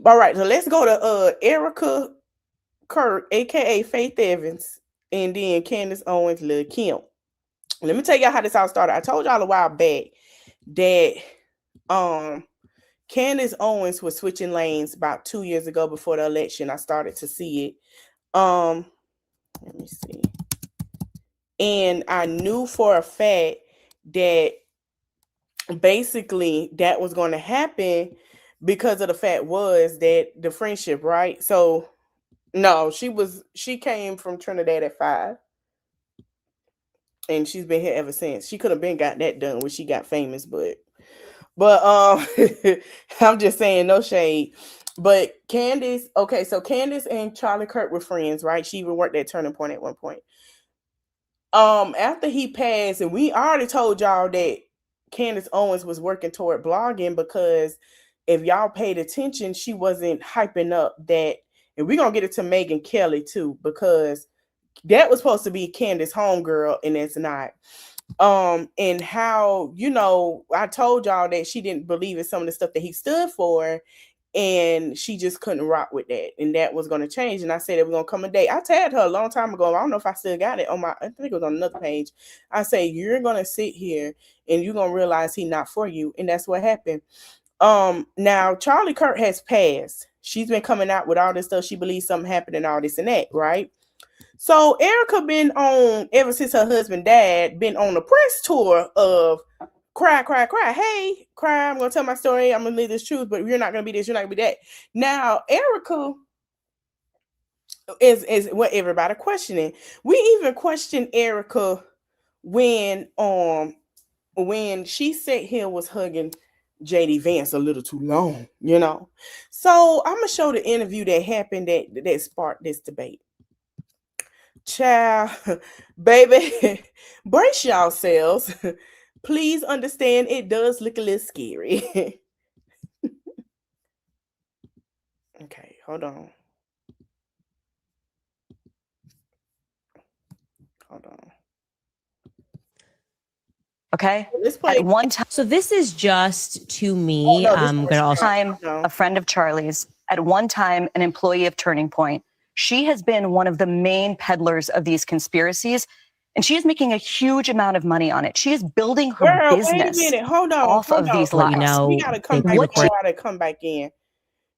All right, so let's go to Erika, Kirk, aka Faith Evans, and then Candace, Owens, Lil Kim. Let me tell y'all how this all started. I told y'all a while back that Candace Owens was switching lanes about 2 years ago before the election. I started to see it. Let me see. And I knew for a fact that basically that was going to happen because of the fact was that the friendship, right? So no, she came from Trinidad at 5. And she's been here ever since. She could have been got that done when she got famous, but I'm just saying, no shade. But Candace, okay, so Candace and Charlie Kirk were friends, right? She even worked at Turning Point at one point. After he passed, and we already told y'all that Candace Owens was working toward blogging, because if y'all paid attention, she wasn't hyping up that, and we're gonna get it to Megan Kelly too, because that was supposed to be Candace homegirl, and it's not. And how, you know, I told y'all that she didn't believe in some of the stuff that he stood for, and she just couldn't rock with that, and that was going to change. And I said it was going to come a day. I tagged her a long time ago. I don't know if I still got it on my, I think it was on another page. I say, you're going to sit here and you're going to realize he's not for you. And that's what happened. Now Charlie Kirk has passed. She's been coming out with all this stuff. She believes something happened and all this and that, right? So Erika been on, ever since her husband died, been on a press tour of cry, cry, cry. Hey, cry, I'm going to tell my story. I'm going to live this truth, but you're not going to be this. You're not going to be that. Now, Erika is what everybody questioning. We even questioned Erika when she sat here was hugging JD Vance a little too long, you know. So I'm going to show the interview that happened that sparked this debate. Child, baby, brace yourselves. Please understand it does look a little scary. Okay, hold on.
Okay.
Let's play.
At one time.
So this is just to me. I'm gonna also
a friend of Charlie's. At one time, an employee of Turning Point. She has been one of the main peddlers of these conspiracies, and she is making a huge amount of money on it. She is building her business.
Wait a minute. Hold on.
Off of these lies.
You know,
we gotta come back. Gotta come back in.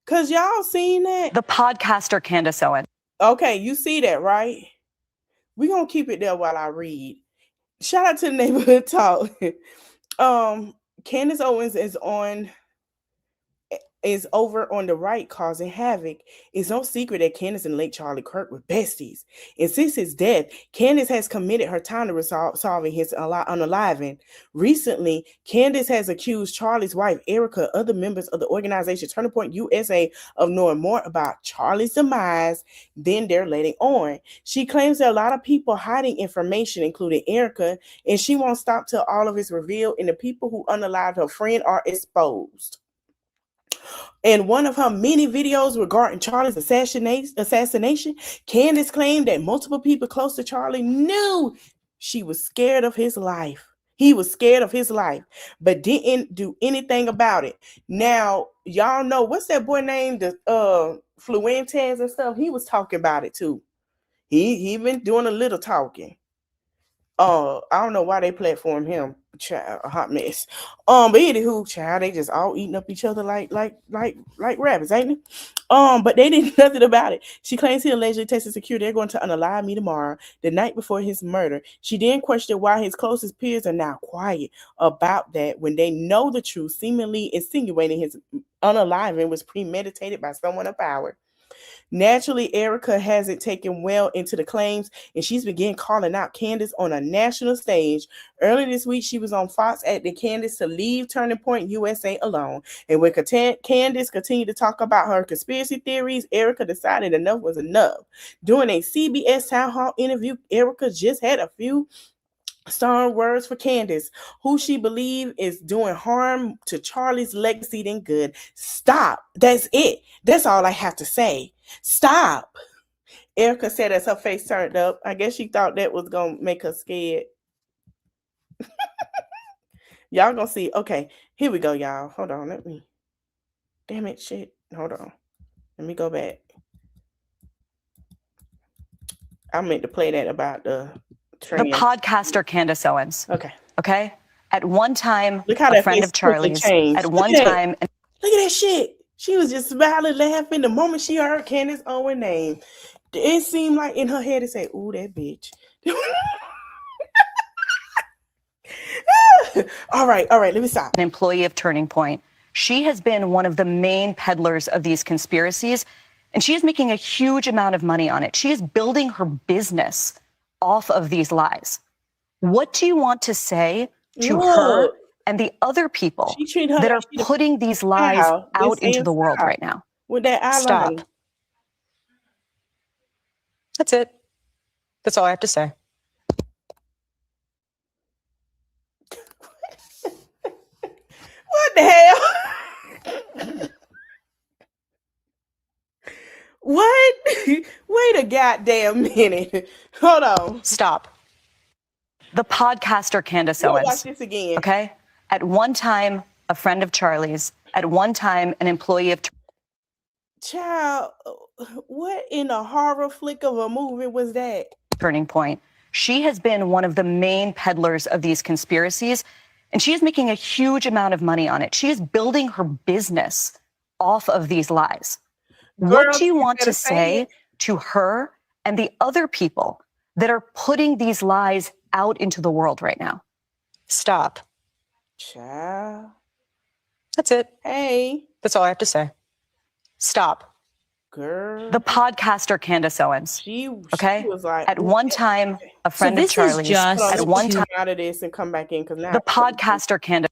Cause y'all seen that?
The podcaster Candace Owens.
Okay, you see that, right? We're gonna keep it there while I read. Shout out to the neighborhood talk. Candace Owens is over on the right causing havoc. It's no secret that Candace and late Charlie Kirk were besties. And since his death, Candace has committed her time to solving his unaliving. Recently, Candace has accused Charlie's wife, Erika, other members of the organization Turning Point USA of knowing more about Charlie's demise than they're letting on. She claims there are a lot of people hiding information, including Erika, and she won't stop till all of it's revealed and the people who unalived her friend are exposed. In one of her many videos regarding Charlie's assassination, Candace claimed that multiple people close to Charlie knew she was scared of his life. He was scared of his life, but didn't do anything about it. Now, y'all know, what's that boy named? Fluentes and stuff. He was talking about it too. He been doing a little talking. I don't know why they platform him. Child, a hot mess. But anywho, child, they just all eating up each other like rabbits, ain't they? But they did nothing about it. She claims he allegedly tested security. They're going to unalive me tomorrow, the night before his murder. She then questioned why his closest peers are now quiet about that when they know the truth, seemingly insinuating his unaliving was premeditated by someone of power. Naturally, Erika hasn't taken well into the claims, and she's begun calling out Candace on a national stage. Earlier this week, she was on Fox asking Candace to leave Turning Point USA alone. And when Candace continued to talk about her conspiracy theories, Erika decided enough was enough. During a CBS town hall interview, Erika just had a few strong words for Candace, who she believed is doing harm to Charlie's legacy than good. Stop. That's it. That's all I have to say. Stop. Erika said as her face turned up. I guess she thought that was going to make her scared. Y'all gonna see. Okay, here we go, y'all. Hold on. Let me. Damn it, shit. Hold on. Let me go back. I meant to play that about the
podcaster Candace Owens. Okay. At one time,
look how
a friend of Charlie's. At one time,
look at that shit. She was just smiling, laughing the moment she heard Candace Owens' name. It seemed like in her head it said, "Ooh, that bitch." All right. Let me stop.
An employee of Turning Point. She has been one of the main peddlers of these conspiracies, and she is making a huge amount of money on it. She is building her business off of these lies. What do you want to say to her and the other people that are putting these lies out into the world right now?
With that eyeliner.
Stop. That's it. That's all I have to say.
goddamn minute. Hold on.
Stop. The podcaster Candace
We'll
Owens.
watch this again.
Okay? At one time, a friend of Charlie's. At one time, an employee of...
Child, what in a horror flick of a movie was that?
Turning Point. She has been one of the main peddlers of these conspiracies, and she is making a huge amount of money on it. She is building her business off of these lies. What do you want to say to her and the other people that are putting these lies out into the world right now?
Stop.
Child.
That's it.
Hey.
That's all I have to say. Stop.
Girl.
The podcaster Candace Owens.
She
was
like,
at one time a friend of Charlie's. At one time,
out of this and come back in because now
the podcaster Candace.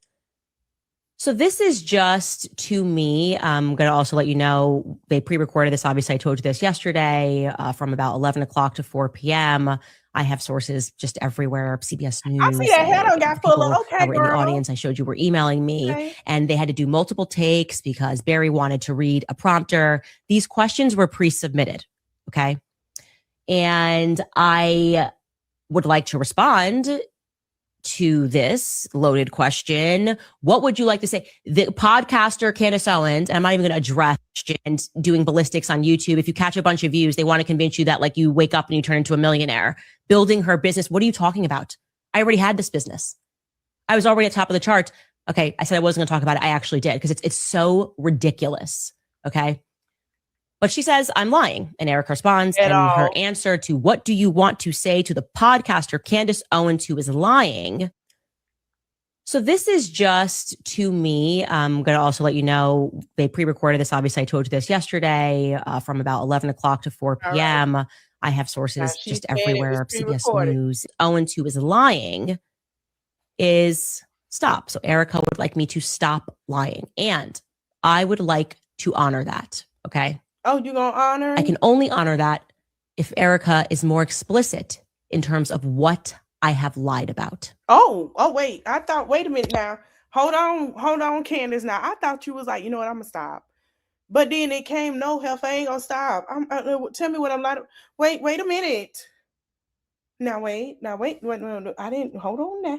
So this is just to me. I'm going to also let you know they pre-recorded this. Obviously, I told you this yesterday from about 11 o'clock to 4 p.m. I have sources just everywhere. CBS News.
I see that head on got full of, okay,
girl. In the audience, I showed you were emailing me, and they had to do multiple takes because Barry wanted to read a prompter. These questions were pre-submitted, okay? And I would like to respond to this loaded question. What would you like to say? The podcaster Candace Owens, and I'm not even going to address and doing ballistics on YouTube. If you catch a bunch of views, they want to convince you that like you wake up and you turn into a millionaire. Building her business. What are you talking about? I already had this business. I was already at the top of the charts. Okay, I said I wasn't going to talk about it. I actually did because it's so ridiculous. Okay. But she says, I'm lying. And Erika responds, and her answer to what do you want to say to the podcaster Candace Owens, who is lying? So this is just to me. I'm going to also let you know they pre-recorded this. Obviously, I told you this yesterday from about 11 o'clock to 4 p.m. Right. I have sources just everywhere. CBS News. Owens, who is lying, is stop. So Erika would like me to stop lying. And I would like to honor that. Okay.
Oh, you're going to honor?
I can only honor that if Erika is more explicit in terms of what I have lied about.
Oh, wait. Wait a minute now. Hold on, Candace. Now, I thought you was like, you know what, I'm going to stop. But then it came, no, health, I ain't going to stop. Tell me what I'm like. Wait a minute. Now, wait. I didn't, hold on now.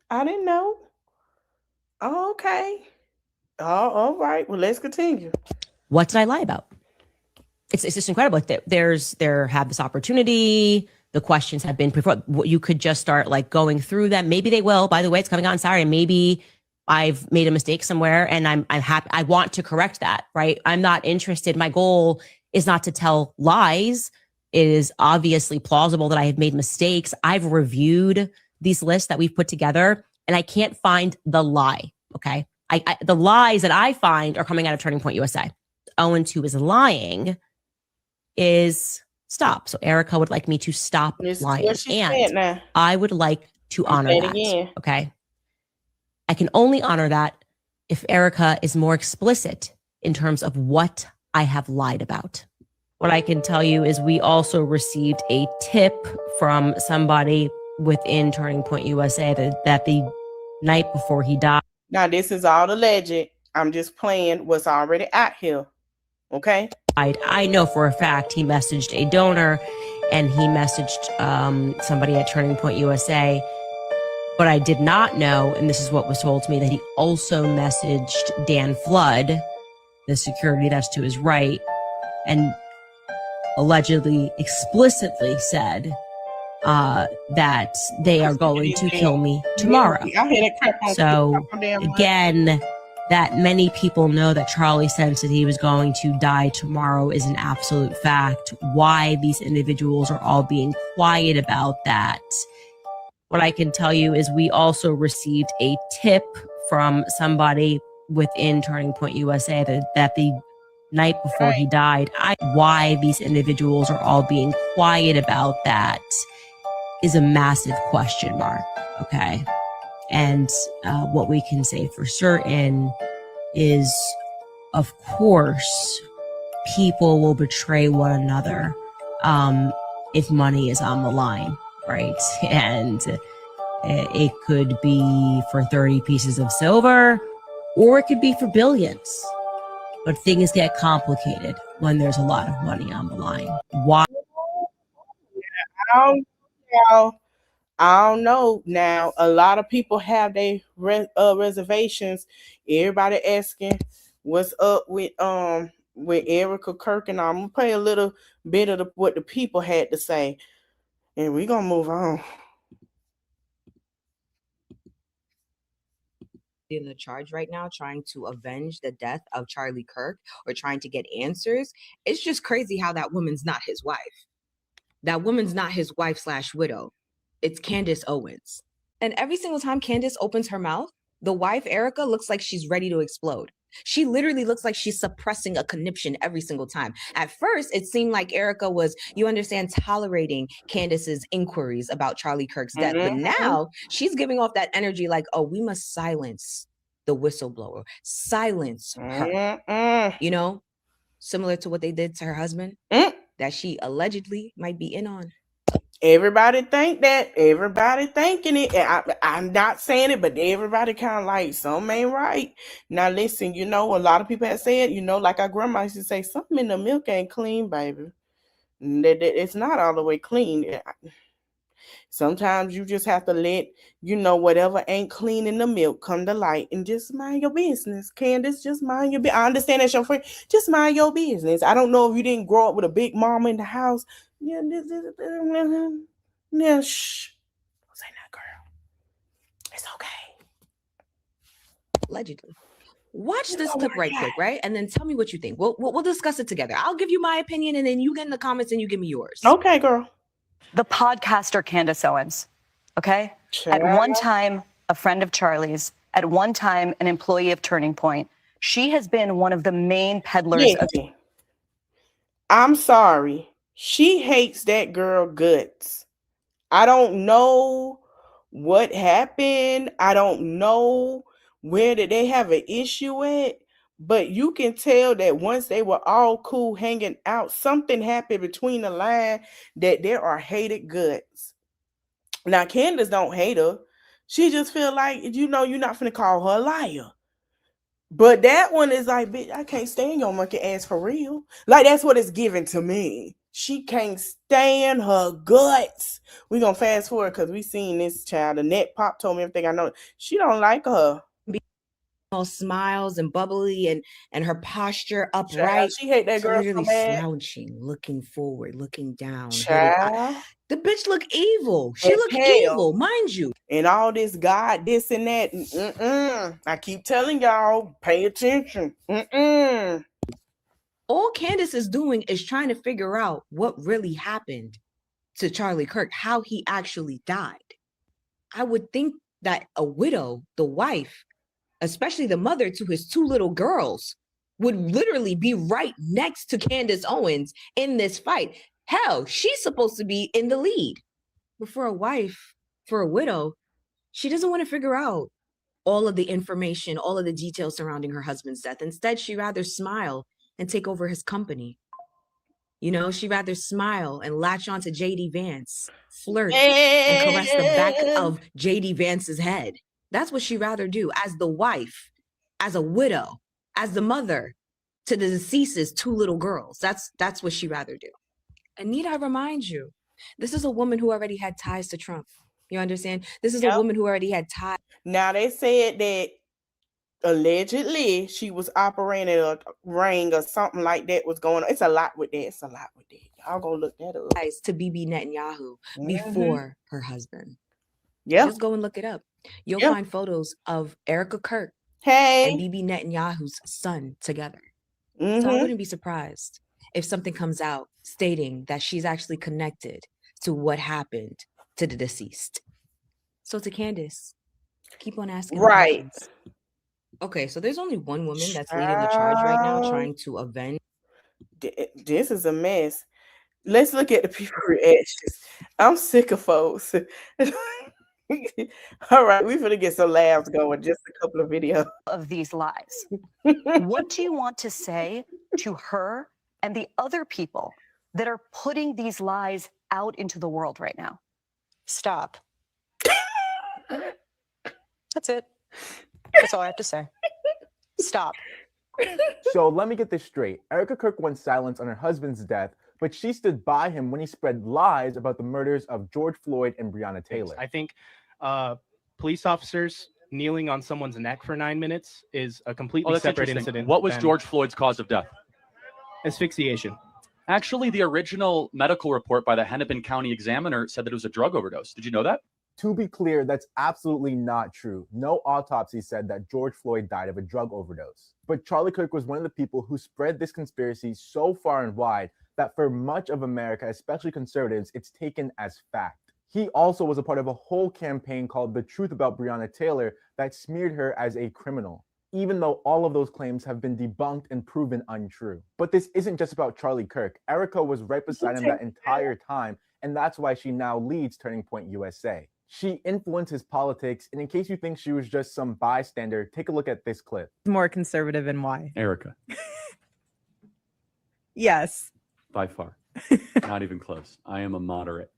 I didn't know. Oh, okay. Oh, all right. Well, let's continue.
What did I lie about? It's just incredible. There have this opportunity. The questions have been before. You could just start like going through them. Maybe they will. By the way, it's coming out on Saturday. Maybe I've made a mistake somewhere, and I'm happy. I want to correct that. Right? I'm not interested. My goal is not to tell lies. It is obviously plausible that I have made mistakes. I've reviewed these lists that we've put together, and I can't find the lie. Okay. The lies that I find are coming out of Turning Point USA. Owens, who is lying, is stop. So Erika would like me to stop lying. And I would like to honor that. Again. Okay. I can only honor that if Erika is more explicit in terms of what I have lied about. What I can tell you is we also received a tip from somebody within Turning Point USA that the night before he died.
Now, this is all alleged. I'm just playing what's already out here. Okay.
I know for a fact he messaged a donor and he messaged somebody at Turning Point USA. But I did not know, and this is what was told to me, that he also messaged Dan Flood, the security that's to his right, and allegedly explicitly said that they are going to kill me tomorrow. So again, that many people know that Charlie said that he was going to die tomorrow is an absolute fact. Why these individuals are all being quiet about that. What I can tell you is we also received a tip from somebody within Turning Point USA that the night before he died, why these individuals are all being quiet about that is a massive question mark. Okay. And what we can say for certain is, of course, people will betray one another if money is on the line, right? And it could be for 30 pieces of silver, or it could be for billions. but things get complicated when there's a lot of money on the line. Why?
I don't know. Now, a lot of people have their reservations. Everybody asking what's up with Erika, Kirk, and I'm gonna play a little bit of what the people had to say, and we're gonna move on.
In the charge right now, trying to avenge the death of Charlie Kirk or trying to get answers. It's just crazy how that woman's not his wife. That woman's not his wife / widow. It's Candace Owens. And every single time Candace opens her mouth, the wife, Erika, looks like she's ready to explode. She literally looks like she's suppressing a conniption every single time. At first, it seemed like Erika was, you understand, tolerating Candace's inquiries about Charlie Kirk's death. But now she's giving off that energy like, oh, we must silence the whistleblower, silence her. You know, similar to what they did to her husband that she allegedly might be in on.
Everybody think that. Everybody thinking it. I'm not saying it, but everybody kind of like, some ain't right. Now, listen, you know, a lot of people have said, you know, like our grandma used to say, something in the milk ain't clean, baby. It's not all the way clean. Sometimes you just have to let, you know, whatever ain't clean in the milk come to light and just mind your business. Candace, just mind your business. I understand that's your friend. Just mind your business. I don't know if you didn't grow up with a big mama in the house. Yeah, shh. Don't say that, girl. It's okay.
Allegedly. Watch this clip right quick, right? And then tell me what you think. We'll discuss it together. I'll give you my opinion, and then you get in the comments and you give me yours.
Okay, girl.
The podcaster Candace Owens, okay? At one time, a friend of Charlie's. At one time, an employee of Turning Point. She has been one of the main peddlers of...
I'm sorry. She hates that girl guts. I don't know what happened. I don't know where did they have an issue at, but you can tell that once they were all cool hanging out, something happened between the line that there are hated guts. Now, Candace don't hate her. She just feel like, you know, you're not finna call her a liar. But that one is like, bitch, I can't stand your monkey ass for real. Like, that's what it's given to me. She can't stand her guts. We're going to fast forward because we seen this child. The net pop told me everything I know. She don't like her.
All smiles and bubbly and her posture upright.
She hate that girl
literally
so bad.
Slouching, looking forward, looking down.
The
bitch look evil. She look evil, mind you.
And all this God, this and that. I keep telling y'all, pay attention.
All Candace is doing is trying to figure out what really happened to Charlie Kirk, how he actually died. I would think that a widow, the wife, especially the mother to his 2 little girls, would literally be right next to Candace Owens in this fight. Hell, she's supposed to be in the lead. But for a wife, for a widow, she doesn't want to figure out all of the information, all of the details surrounding her husband's death. Instead, she'd rather smile and take over his company. You know, she'd rather smile and latch onto J.D. Vance, flirt and caress the back of J.D. Vance's head. That's what she'd rather do as the wife, as a widow, as the mother to the deceased's 2 little girls. That's what she'd rather do. And need I remind you, this is a woman who already had ties to Trump. You understand? This is a woman who already had ties.
Now, they said that allegedly she was operating a ring or something like that was going on. It's a lot with that. Y'all go look that up.
To Bibi Netanyahu before her husband.
Yeah.
Just go and look it up. You'll find photos of Erika Kirk
and
Bibi Netanyahu's son together. So I wouldn't be surprised if something comes out stating that she's actually connected to what happened to the deceased. So to Candace, keep on asking.
Right.
Questions. Okay, so there's only one woman that's leading the charge right now, trying to avenge.
This is a mess. Let's look at the people reactions. I'm sick of folks. All right, we're going to get some laughs going. Just a couple of videos
of these lies. What do you want to say to her and the other people that are putting these lies out into the world right now?
Stop. That's it. That's all I have to say. Stop.
So let me get this straight. Erika Kirk went silent on her husband's death, but she stood by him when he spread lies about the murders of George Floyd and Breonna Taylor.
I think police officers kneeling on someone's neck for 9 minutes is a completely separate incident.
What was George Floyd's cause of death?
Asphyxiation.
Actually, the original medical report by the Hennepin County Examiner said that it was a drug overdose. Did you know that?
To be clear, that's absolutely not true. No autopsy said that George Floyd died of a drug overdose. But Charlie Kirk was one of the people who spread this conspiracy so far and wide that for much of America, especially conservatives, it's taken as fact. He also was a part of a whole campaign called The Truth About Breonna Taylor that smeared her as a criminal, even though all of those claims have been debunked and proven untrue. But this isn't just about Charlie Kirk. Erika was right beside him that entire time, and that's why she now leads Turning Point USA. She influenced his politics, and in case you think she was just some bystander, take a look at this clip.
More conservative and why?
Erika.
Yes.
By far. Not even close. I am a moderate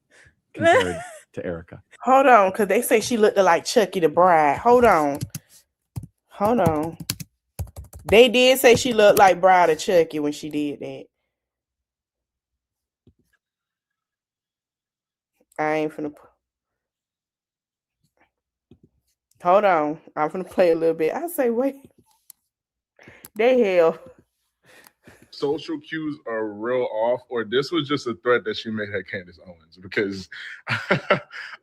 compared to Erika.
Hold on, because they say she looked like Chucky the Bride. Hold on. They did say she looked like Bride of Chucky when she did that. I ain't finna... Hold on. I'm gonna play a little bit. I say, wait. They hell.
Social cues are real off, or this was just a threat that she made at Candace Owens, because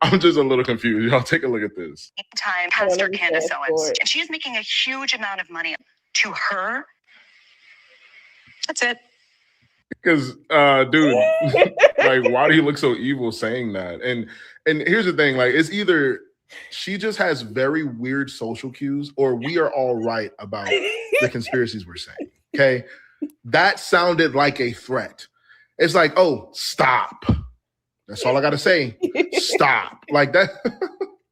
I'm just a little confused. Y'all take a look at this.
Time Pastor Candace Owens. And she is making a huge amount of money to her. That's it.
Because, dude, like, why do you look so evil saying that? And here's the thing, like, it's either she just has very weird social cues, or we are all right about the conspiracies we're saying. Okay, that sounded like a threat. It's like, oh, stop. That's all I gotta say. Stop. Like that.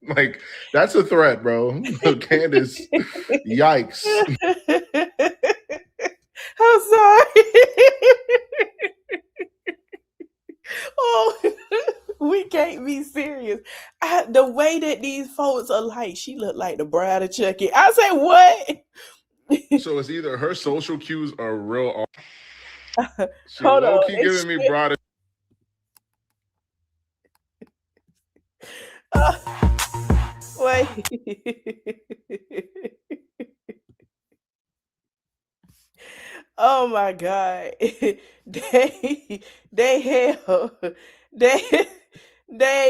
Like, that's a threat, bro. Candace, yikes.
I'm sorry. Oh, we can't be serious. The way that these folks are like, she looked like the Bride of Chucky. I say, what?
So it's either her social cues are real off. She
Hold on.
keep giving me Bride of...
Wait. Oh my God. They hell. They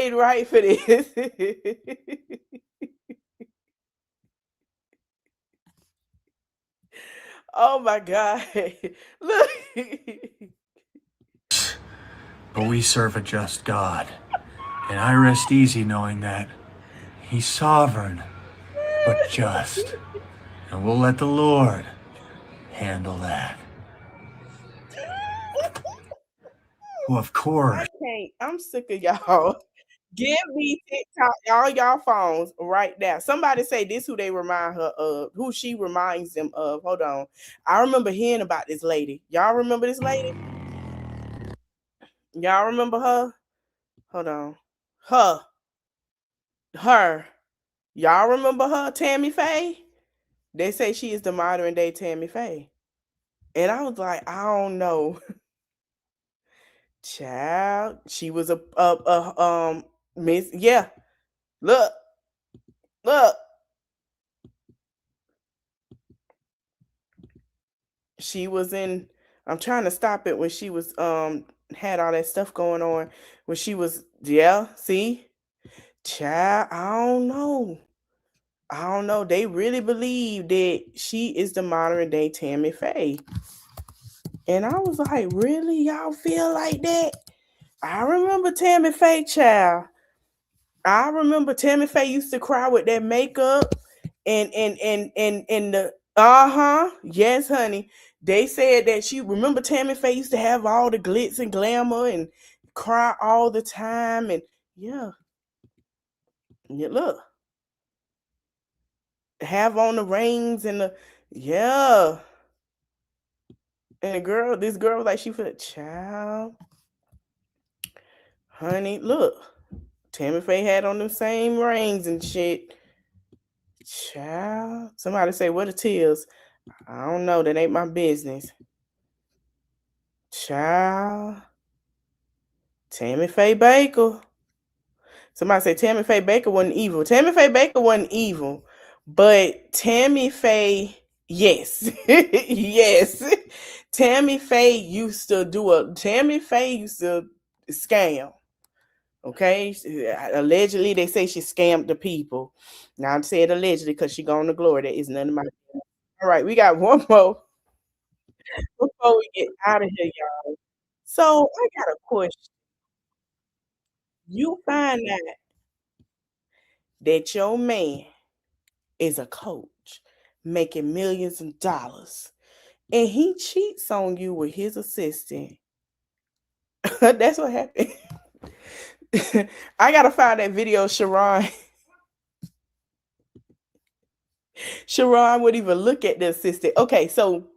ain't right for this. Oh my God. Look.
But we serve a just God, and I rest easy knowing that He's sovereign, but just. And we'll let the Lord handle that. Well, of course.
I can't. I'm sick of y'all. Give me TikTok, all y'all phones right now. Somebody say this who they remind her of, who she reminds them of. Hold on. I remember hearing about this lady. Y'all remember this lady? Y'all remember her? Hold on. Her. Y'all remember her? Tammy Faye? They say she is the modern day Tammy Faye. And I was like, I don't know. Child, she was a miss. Yeah. Look. She was in, I'm trying to stop it when she was had all that stuff going on when she was, yeah, see? Child, I don't know. They really believe that she is the modern day Tammy Faye. And I was like, really? Y'all feel like that? I remember Tammy Faye, child. I remember Tammy Faye used to cry with that makeup and the yes, honey. They said that she remember Tammy Faye used to have all the glitz and glamour and cry all the time, and yeah. Look. Have on the rings and the yeah. And this girl was like, she felt, child, honey, look, Tammy Faye had on them same rings and shit. Child, somebody say, what it is? I don't know. That ain't my business. Child. Tammy Faye Baker. Somebody say Tammy Faye Baker wasn't evil. Tammy Faye Baker wasn't evil. But Tammy Faye, yes. Yes. Tammy Faye used to scam. Okay. Allegedly, they say she scammed the people. Now I'm saying allegedly because she gone to glory. That is none of my business. All right, we got one more before we get out of here, y'all. So I got a question. You find out that your man is a coach making millions of dollars and he cheats on you with his assistant. That's what happened. I gotta find that video, Sherron. Sherron would even look at the assistant. Okay, so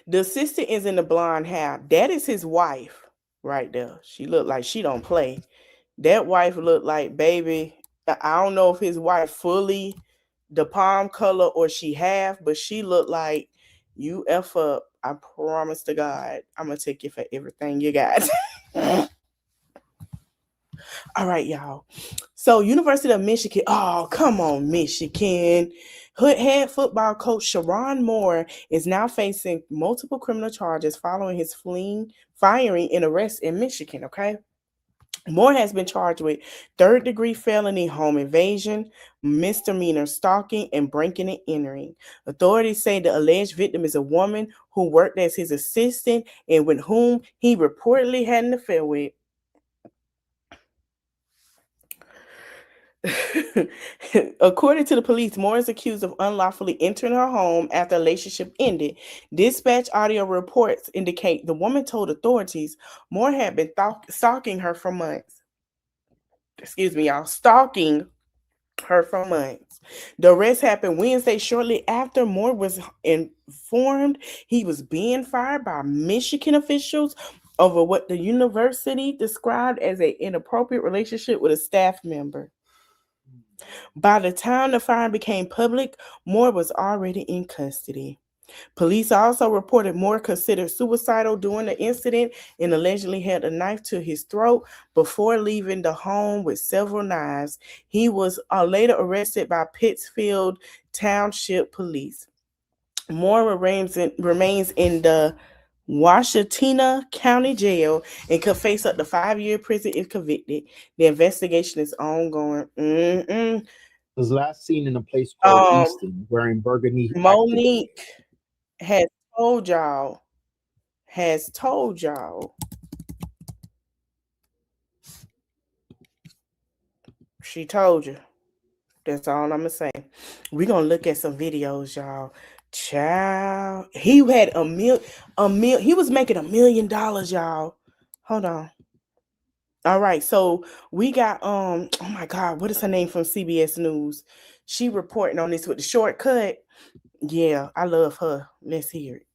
the assistant is in the blonde hair. That is his wife right there. She looked like she don't play. That wife looked like, baby, I don't know if his wife fully the palm color or she half, but she looked like you F up. I promise to God, I'm going to take you for everything you got. All right, y'all. So University of Michigan. Oh, come on, Michigan. Hood head football coach Sherron Moore is now facing multiple criminal charges following his firing and arrest in Michigan, okay? Moore has been charged with third-degree felony home invasion, misdemeanor stalking, and breaking and entering. Authorities say the alleged victim is a woman who worked as his assistant and with whom he reportedly had an affair with. According to the police, Moore is accused of unlawfully entering her home after the relationship ended. Dispatch audio reports indicate the woman told authorities Moore had been stalking her for months. Excuse me, y'all. Stalking her for months. The arrest happened Wednesday shortly after Moore was informed he was being fired by Michigan officials over what the university described as an inappropriate relationship with a staff member. By the time the firing became public, Moore was already in custody. Police also reported Moore considered suicidal during the incident and allegedly had a knife to his throat before leaving the home with several knives. He was later arrested by Pittsfield Township Police. Moore remains in the Washita County Jail and could face up to 5-year prison if convicted. The investigation is ongoing.
Was last seen in a place called Easton, wearing burgundy.
Monique has told y'all. She told you. That's all I'm gonna say. We're gonna look at some videos, y'all. Child, he had he was making $1 million, y'all. Hold on. All right, so we got oh my God, what is her name from CBS News? She reporting on this with the shortcut. Yeah, I love her. Let's hear it.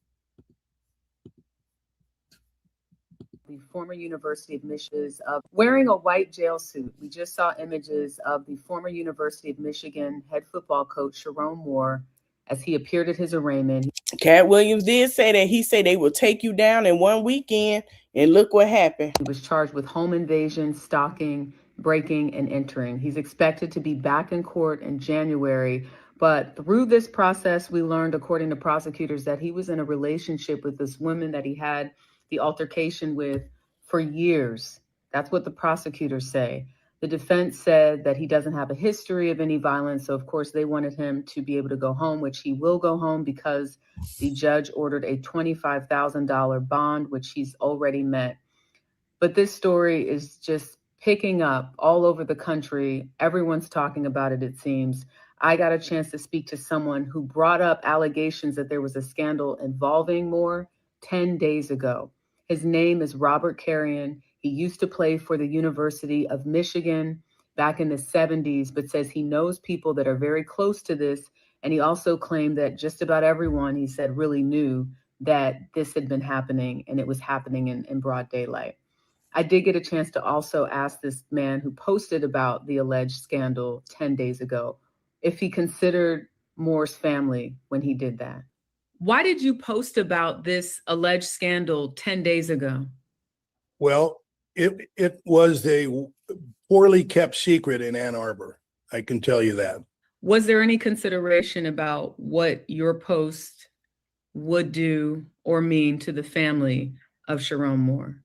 The former University of Michigan wearing a white jail suit. We just saw images of the former University of Michigan head football coach Sherron Moore as he appeared at his arraignment.
Cat Williams did say that. He said they will take you down in one weekend, and look what happened.
He was charged with home invasion, stalking, breaking, and entering. He's expected to be back in court in January. But through this process, we learned, according to prosecutors, that he was in a relationship with this woman that he had the altercation with for years. That's what the prosecutors say. The defense said that he doesn't have a history of any violence. So, of course, they wanted him to be able to go home, which he will go home because the judge ordered a $25,000 bond, which he's already met. But this story is just picking up all over the country. Everyone's talking about it, it seems. I got a chance to speak to someone who brought up allegations that there was a scandal involving Moore 10 days ago. His name is Robert Carrion. He used to play for the University of Michigan back in the 70s, but says he knows people that are very close to this. And he also claimed that just about everyone, he said, really knew that this had been happening, and it was happening in broad daylight. I did get a chance to also ask this man who posted about the alleged scandal 10 days ago if he considered Moore's family when he did that. Why did you post about this alleged scandal 10 days ago?
Well, it was a poorly kept secret in Ann Arbor. I can tell you that.
Was there any consideration about what your post would do or mean to the family of Sherron Moore?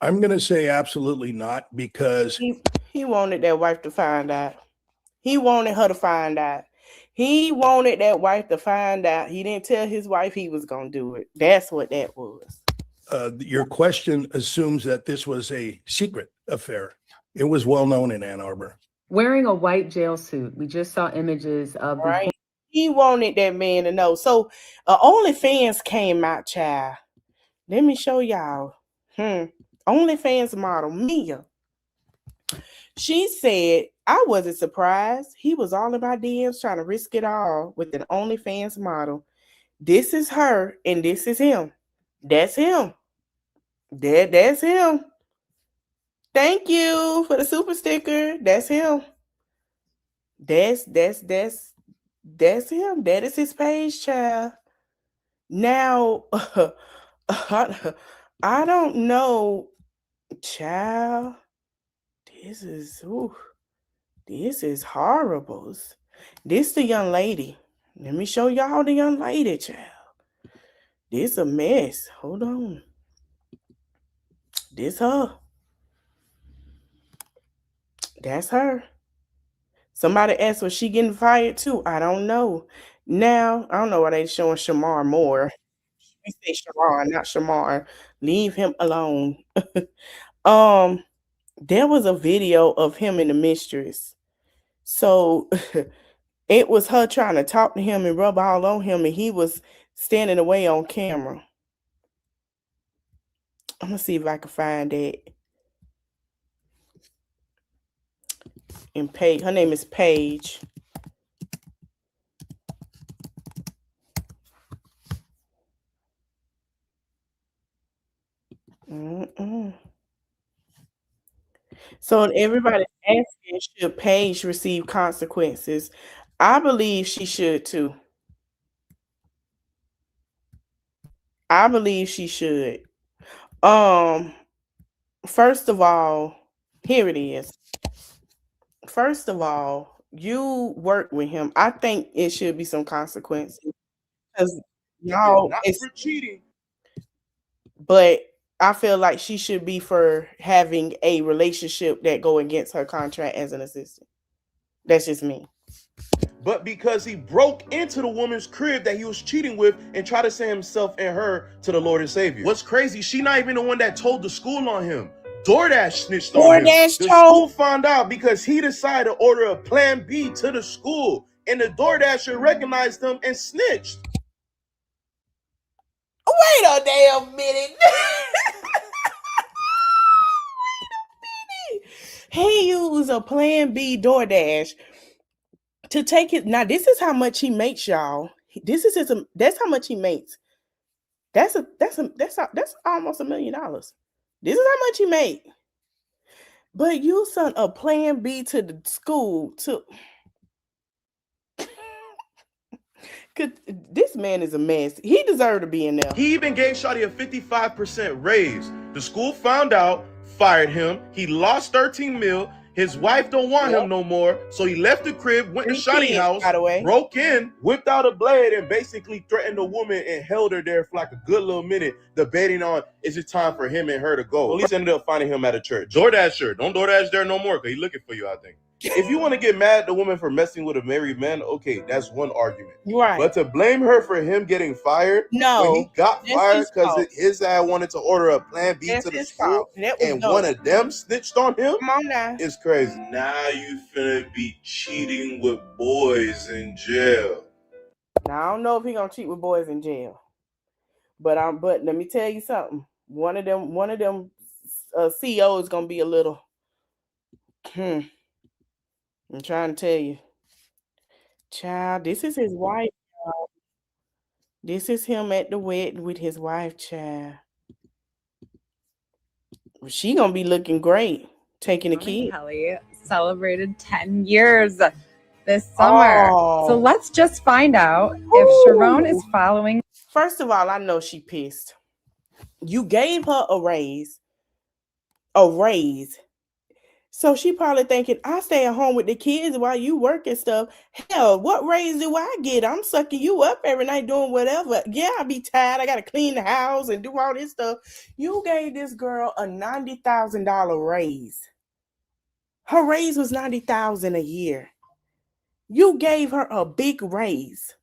I'm going to say absolutely not, because
he wanted that wife to find out. He wanted her to find out. He wanted that wife to find out. He didn't tell his wife he was going to do it. That's what that was.
Your question assumes that this was a secret affair. It was well known in Ann Arbor.
Wearing a white jail suit. We just saw images of the
right. He wanted that man to know. So OnlyFans came out, child. Let me show y'all. OnlyFans model Mia. She said, I wasn't surprised. He was all in my DMs trying to risk it all with an OnlyFans model. This is her and this is him. That's him. That's him. Thank you for the super sticker. That's him. That's him. That is his page, child. Now, I don't know, child. This is horrible. This the young lady. Let me show y'all the young lady, child. This a mess. Hold on. This her. That's her. Somebody asked, was she getting fired too? I don't know. Now, I don't know why they showing Shamar more. We say Sherron, not Shamar. Leave him alone. There was a video of him and the mistress. So it was her trying to talk to him and rub all on him, and he was standing away on camera. I'm gonna see if I can find it. And Paige, her name is Paige. So everybody's asking, should Paige receive consequences? I believe she should too. I believe she should. First of all, here it is. First of all, you work with him. I think it should be some consequences because y'all
not
it's
for cheating.
But I feel like she should be for having a relationship that go against her contract as an assistant. That's just me.
But because he broke into the woman's crib that he was cheating with and tried to send himself and her to the Lord and Savior. What's crazy, she not even the one that told the school on him. DoorDash snitched on him. The school found out because he decided to order a plan B to the school, and the DoorDasher recognized him and snitched.
Wait a damn minute. He used a plan B DoorDash to take it. Now, this is how much he makes, y'all. That's how much he makes. That's almost $1 million. This is how much he made. But you sent a plan B to the school to. This man is a mess. He deserved to be in there.
He even gave Shawty a 55% raise. The school found out, fired him. He lost 13 mil. His wife don't want him no more. So he left the crib, went to Shawty's house,
by the way,
broke in, whipped out a blade, and basically threatened the woman and held her there for like a good little minute, debating on, is it time for him and her to go? Police ended up finding him at a church. DoorDash, don't DoorDash there no more, because he's looking for you, I think. If you want to get mad at the woman for messing with a married man, okay, that's one argument.
Right.
But to blame her for him getting fired, when he got fired because his dad wanted to order a plan B to the school, and one of them snitched on him,
come on now,
it's crazy. Now you finna be cheating with boys in jail.
Now I don't know if he gonna cheat with boys in jail, but let me tell you something. One of them CEOs is gonna be a little. I'm trying to tell you, child. This is his wife. Child. This is him at the wedding with his wife, child. She gonna be looking great, taking the kid.
Kelly celebrated 10 years this summer. So let's just find out if Sherron is following
First of all, I know she pissed. You gave her a raise. A raise. So she probably thinking, I stay at home with the kids while you work and stuff. Hell, what raise do I get? I'm sucking you up every night doing whatever. Yeah, I be tired. I got to clean the house and do all this stuff. You gave this girl a $90,000 raise. Her raise was $90,000 a year. You gave her a big raise.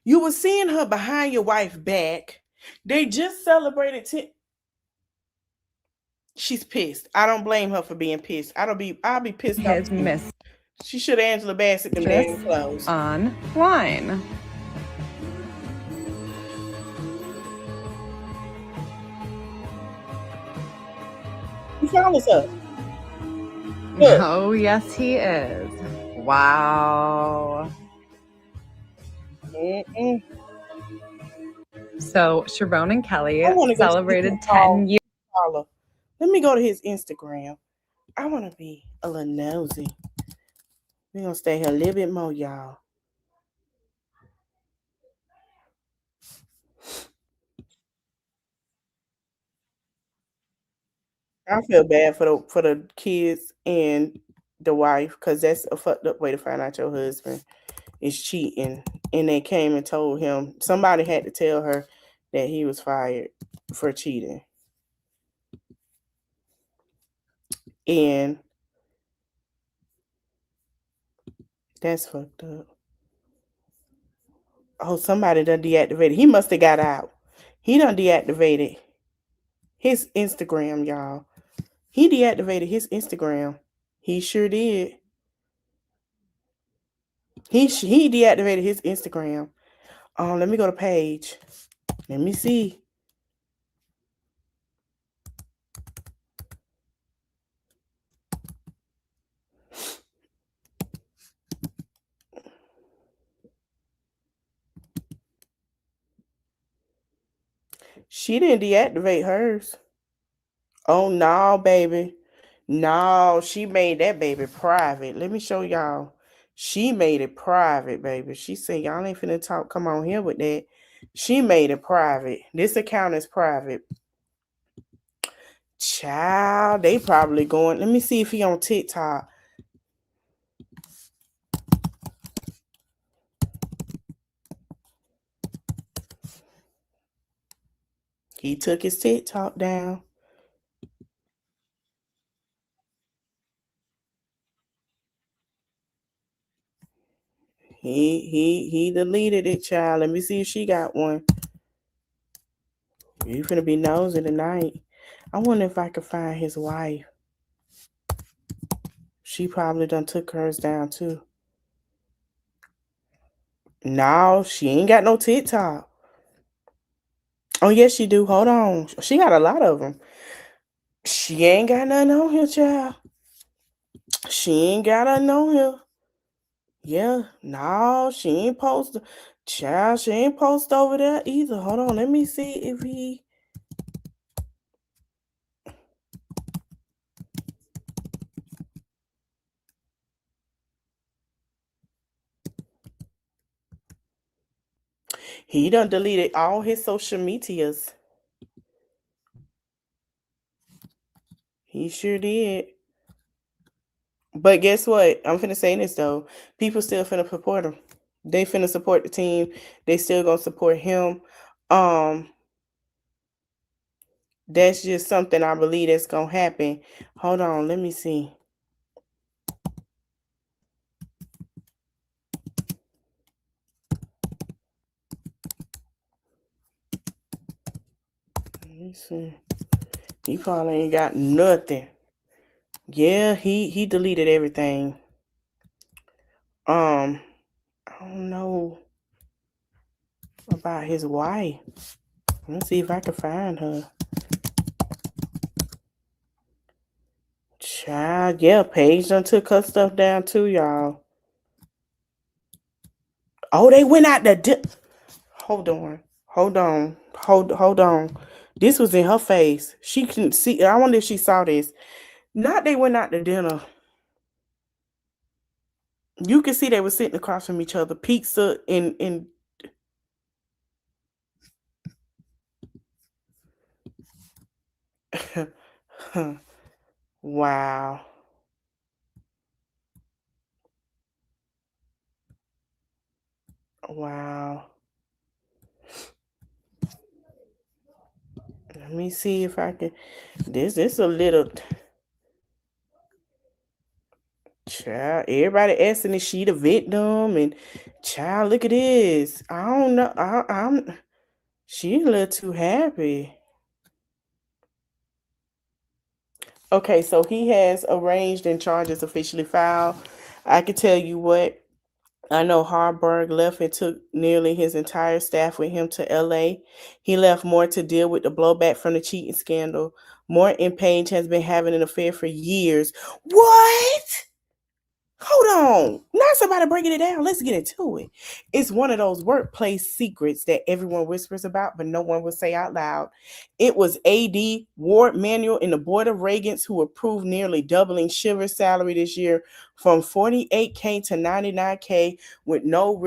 You were seeing her behind your wife's back. They just celebrated She's pissed. I don't blame her for being pissed. I'll be pissed off too. She should have Angela Bassett them damn clothes.
Online.
He follows her.
Look. Oh, yes, he is. Wow. So Sherron and Kelly celebrated 10 years.
Let me go to his Instagram. I want to be a little nosy. We're going to stay here a little bit more, y'all. I feel bad for the kids and the wife, because that's a fucked up way to find out your husband is cheating. And they came and told him, somebody had to tell her that he was fired for cheating. And that's fucked up. Oh, somebody done deactivated. He must have got out. He done deactivated his Instagram, y'all. He deactivated his Instagram. He sure did. He deactivated his Instagram. Let me go to page. Let me see. She didn't deactivate hers. Oh, no, baby. No, she made that baby private. Let me show y'all. She made it private, baby. She said, y'all ain't finna talk. Come on here with that. She made it private. This account is private. Child, they probably going. Let me see if he on TikTok. He took his TikTok down. He deleted it, child. Let me see if she got one. You finna be nosy tonight. I wonder if I could find his wife. She probably done took hers down too. No, she ain't got no TikTok. Oh, yes, she do. Hold on. She got a lot of them. She ain't got nothing on here, child. She ain't got nothing on here. Yeah, no, she ain't post. Child, she ain't post over there either. Hold on, let me see if he. He done deleted all his social medias. He sure did. But guess what? I'm finna say this though. People still finna support him. They finna support the team. They still gonna support him. That's just something I believe that's gonna happen. Hold on, let me see. Let me see. He probably ain't got nothing. Yeah, he deleted everything. I don't know about his wife. Let's see if I can find her. Child, yeah, Paige done took her stuff down too, y'all. Oh, they went out the Hold on. This was in her face. She couldn't see. I wonder if she saw this. Not they went out to dinner. You can see they were sitting across from each other. Pizza and Wow. Wow. Let me see if I can. This a little. Child, everybody asking if she the victim, and child, look at this. I don't know. I'm. She a little too happy. Okay, so he has arranged and charges officially filed. I can tell you what. I know Harburg left and took nearly his entire staff with him to LA. He left Moore to deal with the blowback from the cheating scandal. Moore and Page has been having an affair for years. What? Hold on. Not somebody breaking it down. Let's get into it. It's one of those workplace secrets that everyone whispers about, but no one will say out loud. It was A.D. Ward Manuel and the Board of Regents who approved nearly doubling Shiver's salary this year from $48K to $99K with no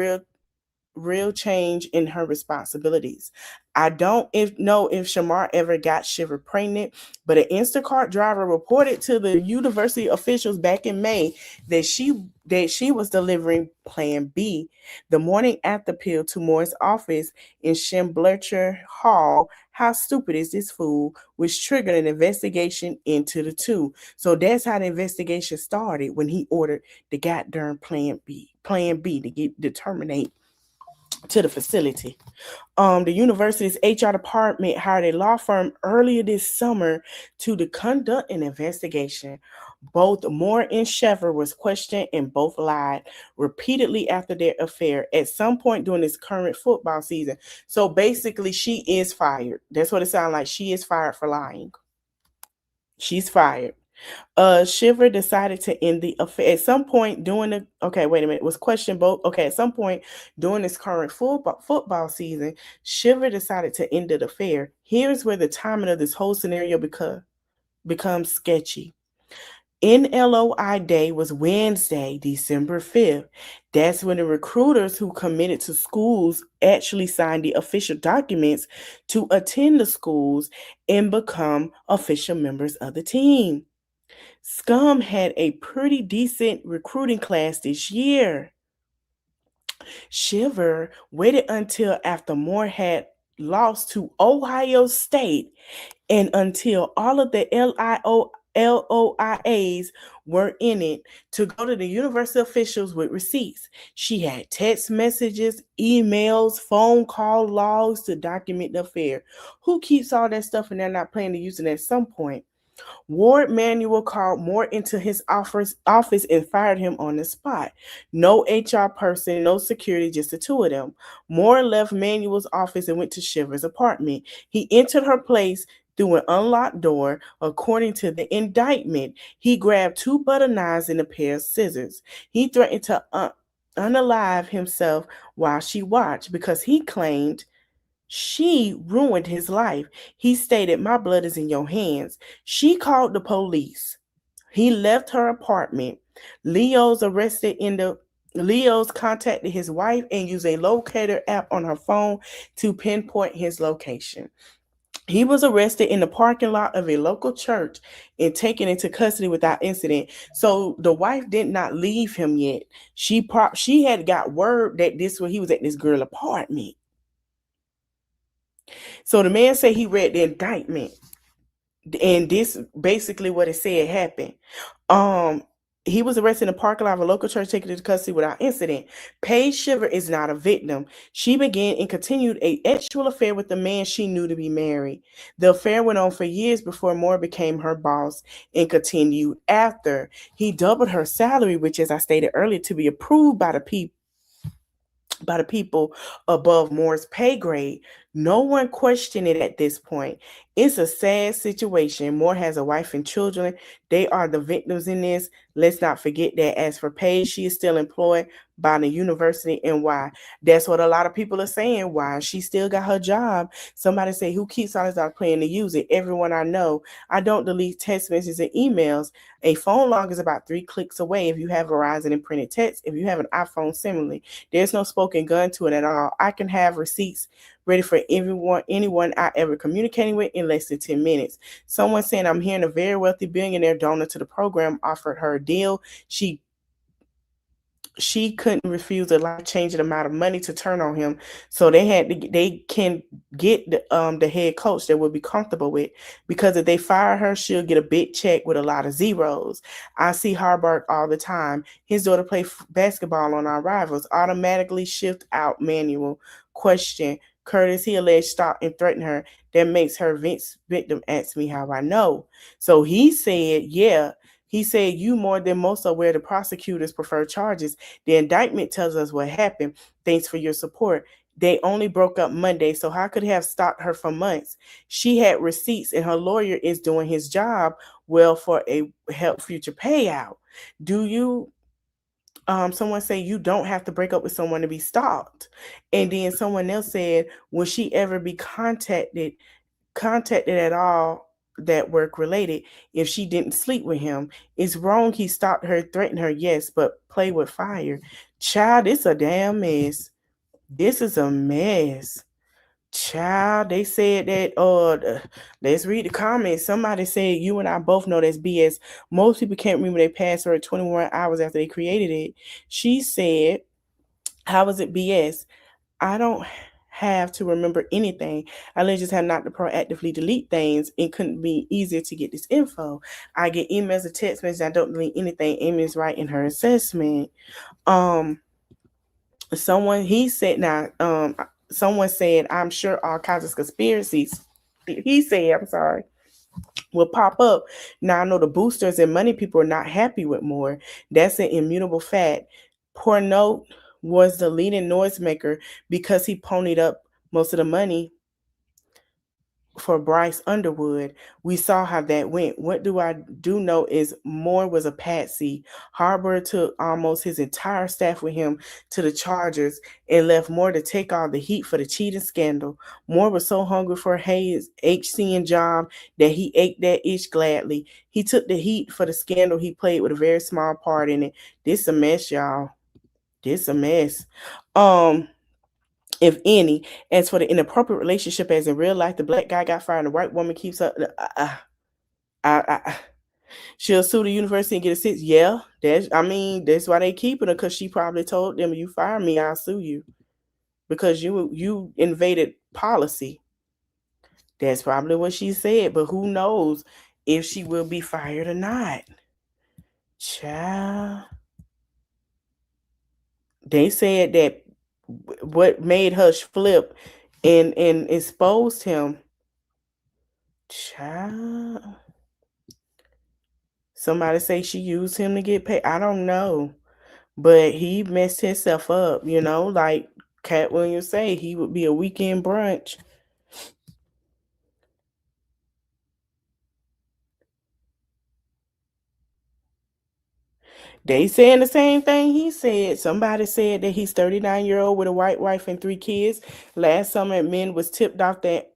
real change in her responsibilities. I don't know if Shamar ever got Shiver pregnant, but an Instacart driver reported to the university officials back in May that she was delivering Plan B the morning after pill to Moore's office in Schemblercher Hall. How stupid is this fool? Which triggered an investigation into the two. So that's how the investigation started when he ordered the goddamn Plan B to terminate to the facility. The university's HR department hired a law firm earlier this summer to conduct an investigation. Both Moore and Sheffer was questioned and both lied repeatedly after their affair at some point during this current football season. So basically, she is fired. That's what it sounds like. She is fired for lying. She's fired. Shiver decided to end the affair at some point during the. Okay, wait a minute. Was questioned both. Okay, at some point during this current football season, Shiver decided to end the affair. Here's where the timing of this whole scenario becomes sketchy. NLOI Day was Wednesday, December 5th. That's when the recruiters who committed to schools actually signed the official documents to attend the schools and become official members of the team. Scum had a pretty decent recruiting class this year. Shiver waited until after Moore had lost to Ohio State and until all of the LOIAs were in it to go to the university officials with receipts. She had text messages, emails, phone call logs to document the affair. Who keeps all that stuff and they're not planning to use it at some point? Ward Manuel called Moore into his office and fired him on the spot. No HR person, no security, just the two of them. Moore left Manuel's office and went to Shiver's apartment. He entered her place through an unlocked door. According to the indictment, he grabbed 2 butter knives and a pair of scissors. He threatened to unalive himself while she watched because he claimed she ruined his life. He stated, "My blood is in your hands." She called the police. He left her apartment. Leo's contacted his wife and used a locator app on her phone to pinpoint his location. He was arrested in the parking lot of a local church and taken into custody without incident. So the wife did not leave him yet. She had got word that he was at this girl apartment. So the man said he read the indictment, and this basically what it said happened. He was arrested in a parking lot of a local church, taken into custody without incident. Paige Shiver is not a victim. She began and continued an actual affair with the man she knew to be married. The affair went on for years before Moore became her boss and continued after. He doubled her salary, which, as I stated earlier, to be approved by the people above Moore's pay grade. No one questioned it at this point. It's a sad situation. Moore has a wife and children. They are the victims in this. Let's not forget that. As for Paige, she is still employed by the university. And why? That's what a lot of people are saying. Why? She still got her job. Somebody say, who keeps all this out playing to use it? Everyone I know. I don't delete text messages and emails. A phone log is about 3 clicks away if you have Verizon and printed text. If you have an iPhone, similarly, there's no spoken gun to it at all. I can have receipts ready for anyone I ever communicating with in less than 10 minutes. Someone saying I'm hearing a very wealthy billionaire donor to the program offered her a deal. She couldn't refuse a life-changing amount of money to turn on him, so they can get the head coach that would be comfortable with, because if they fire her, she'll get a big check with a lot of zeros. I see Harbaugh all the time. His daughter played basketball on our rivals. Automatically shift out manual. Question: Curtis, he alleged stalked and threatened her. That makes her Vince victim. Ask me how I know. So he said, yeah. He said, you more than most are aware the prosecutors prefer charges. The indictment tells us what happened. Thanks for your support. They only broke up Monday, so how could he have stopped her for months? She had receipts, and her lawyer is doing his job well for a help future payout. Do you someone say you don't have to break up with someone to be stalked? And then someone else said, will she ever be contacted at all that work related if she didn't sleep with him? It's wrong he stopped her, threatened her, yes, but play with fire. Child, it's a damn mess. This is a mess. Child, they said that let's read the comments. Somebody said you and I both know that's BS. Most people can't remember their password 21 hours after they created it. She said, how is it BS? I don't have to remember anything. I just have not to proactively delete things. It couldn't be easier to get this info. I get emails or text messages. I don't delete anything. Amy is right in her assessment. Someone said, I'm sure all kinds of conspiracies. He said, I'm sorry, will pop up. Now I know the boosters and money people are not happy with more. That's an immutable fact. Porno was the leading noisemaker because he ponied up most of the money for Bryce Underwood. We saw how that went. What I do know is Moore was a patsy. Harbaugh took almost his entire staff with him to the Chargers and left Moore to take all the heat for the cheating scandal. Moore was so hungry for his HCN job that he ate that itch gladly. He took the heat for the scandal. He played with a very small part in it. This a mess, y'all. This a mess. If any. As for the inappropriate relationship, as in real life, the black guy got fired and the white woman keeps up. She'll sue the university and get a 6. Yeah, that's why they keeping her, because she probably told them, you fire me, I'll sue you because you invaded policy. That's probably what she said, but who knows if she will be fired or not. Child. They said that what made her flip and exposed him. Child. Somebody say she used him to get paid. I don't know. But he messed himself up, like Cat Williams say, he would be a weekend brunch. They saying the same thing he said. Somebody said that he's 39-year-old with a white wife and 3 kids. Last summer, men was tipped off that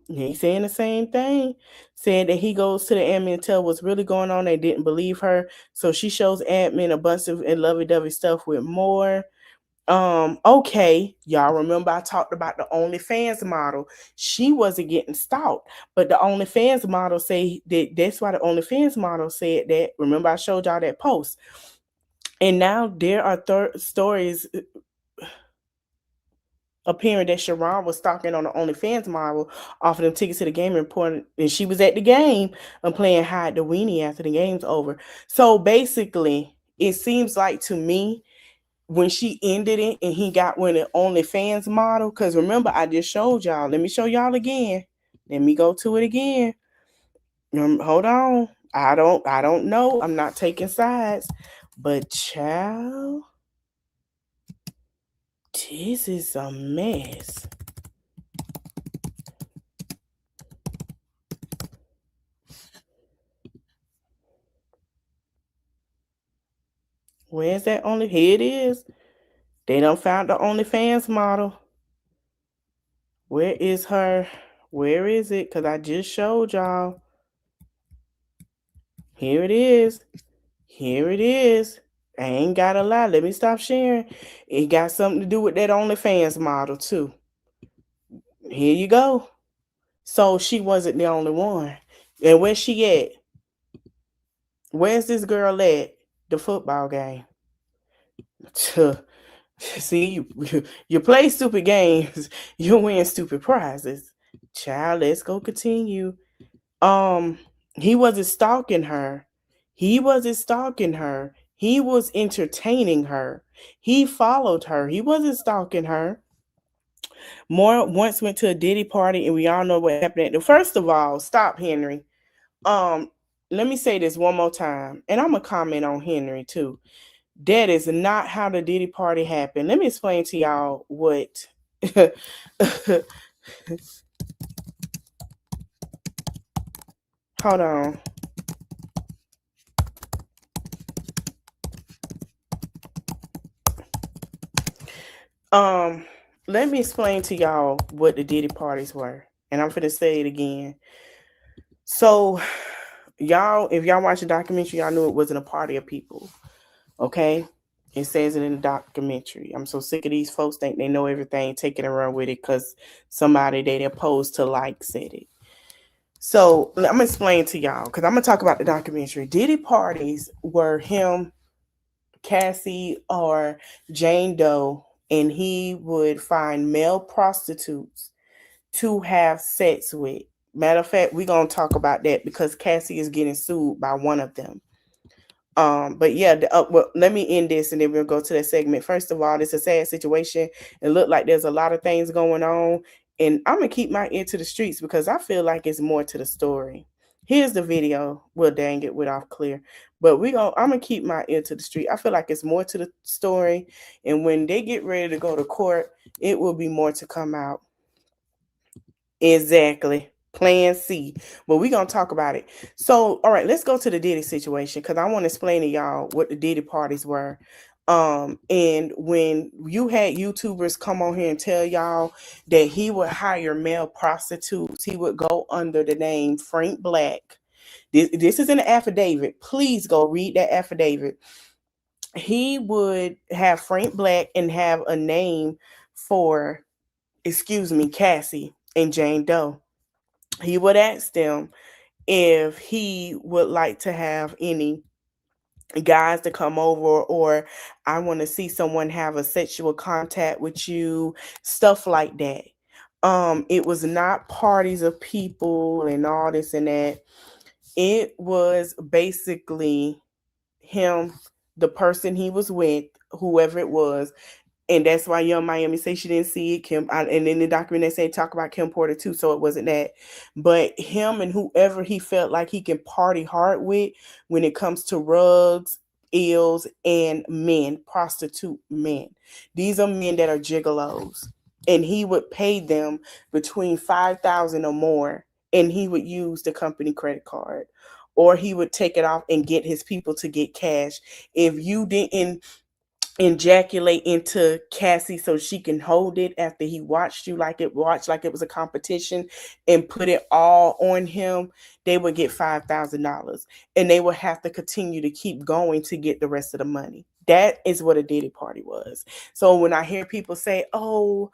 he's saying the same thing. Said that he goes to the admin and tell what's really going on. They didn't believe her, so she shows admin a bunch of lovey-dovey stuff with more. Okay, y'all remember I talked about the OnlyFans model. She wasn't getting stalked, but the OnlyFans model say that's why the OnlyFans model said that. Remember I showed y'all that post. And now there are stories appearing that Sherron was stalking on the OnlyFans model, offering them tickets to the game, and she was at the game and playing hide the weenie after the game's over. So basically, it seems like to me, when she ended it and he got with the OnlyFans model, because remember I just showed y'all. Let me show y'all again. Let me go to it again. Hold on. I don't know. I'm not taking sides, but child, this is a mess. Where's that Here it is. They done found the OnlyFans model. Where is her? Where is it? Because I just showed y'all. Here it is. Here it is. I ain't gotta lie. Let me stop sharing. It got something to do with that OnlyFans model too. Here you go. So she wasn't the only one. And where's she at? Where's this girl at? The football game. See, you play stupid games, you win stupid prizes. Child, let's go continue. He wasn't stalking her. He wasn't stalking her. He was entertaining her. He followed her. He wasn't stalking her. Moore once went to a Diddy party, and we all know what happened. First of all, stop, Henry. Let me say this one more time, and I'm gonna comment on Henry too. That is not how the Diddy party happened. Let me explain to y'all what. Hold on. Let me explain to y'all what the Diddy parties were, and I'm finna say it again. So, y'all, if y'all watch the documentary, y'all knew it wasn't a party of people. Okay, it says it in the documentary. I'm so sick of these folks think they know everything, take it and run with it because somebody they opposed to like said it. So I'm gonna explain to y'all because I'm gonna talk about the documentary. Diddy parties were him, Cassie, or Jane Doe, and he would find male prostitutes to have sex with. Matter of fact, we're gonna talk about that because Cassie is getting sued by one of them. But yeah, well, let me end this and then we'll go to that segment. First of all, it's a sad situation. It looked like there's a lot of things going on, and I'm gonna keep my ear to the streets because I feel like it's more to the story. Here's the video. Well, dang it, went off clear. But I'm gonna keep my ear to the street. I feel like it's more to the story, and when they get ready to go to court, it will be more to come out. Exactly. Plan C. But we're going to talk about it. So, all right, let's go to the Diddy situation because I want to explain to y'all what the Diddy parties were. And when you had YouTubers come on here and tell y'all that he would hire male prostitutes, he would go under the name Frank Black. This is an affidavit. Please go read that affidavit. He would have Frank Black and have a name for, Cassie and Jane Doe. He would ask them if he would like to have any guys to come over, or I want to see someone have a sexual contact with you, stuff like that. It was not parties of people and all this and that. It was basically him, the person he was with, whoever it was. And that's why Young Miami say she didn't see it. And in the document they say talk about Kim Porter too, so it wasn't that. But him and whoever he felt like he can party hard with when it comes to rugs, ills, and men, prostitute men. These are men that are gigolos. And he would pay them between $5,000 or more, and he would use the company credit card. Or he would take it off and get his people to get cash. If you didn't ejaculate into Cassie so she can hold it after he watched like it was a competition and put it all on him, they would get $5,000 and they would have to continue to keep going to get the rest of the money. That is what a Diddy party was. So when I hear people say, oh,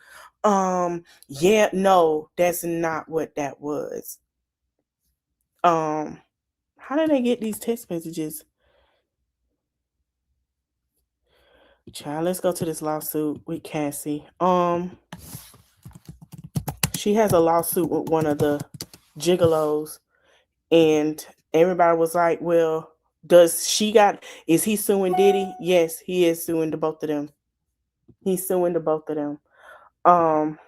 yeah, no, that's not what that was. How did they get these text messages? Child, let's go to this lawsuit with Cassie. She has a lawsuit with one of the gigolos, and everybody was like, well, is he suing Diddy? Yes, he is suing the both of them. He's suing the both of them.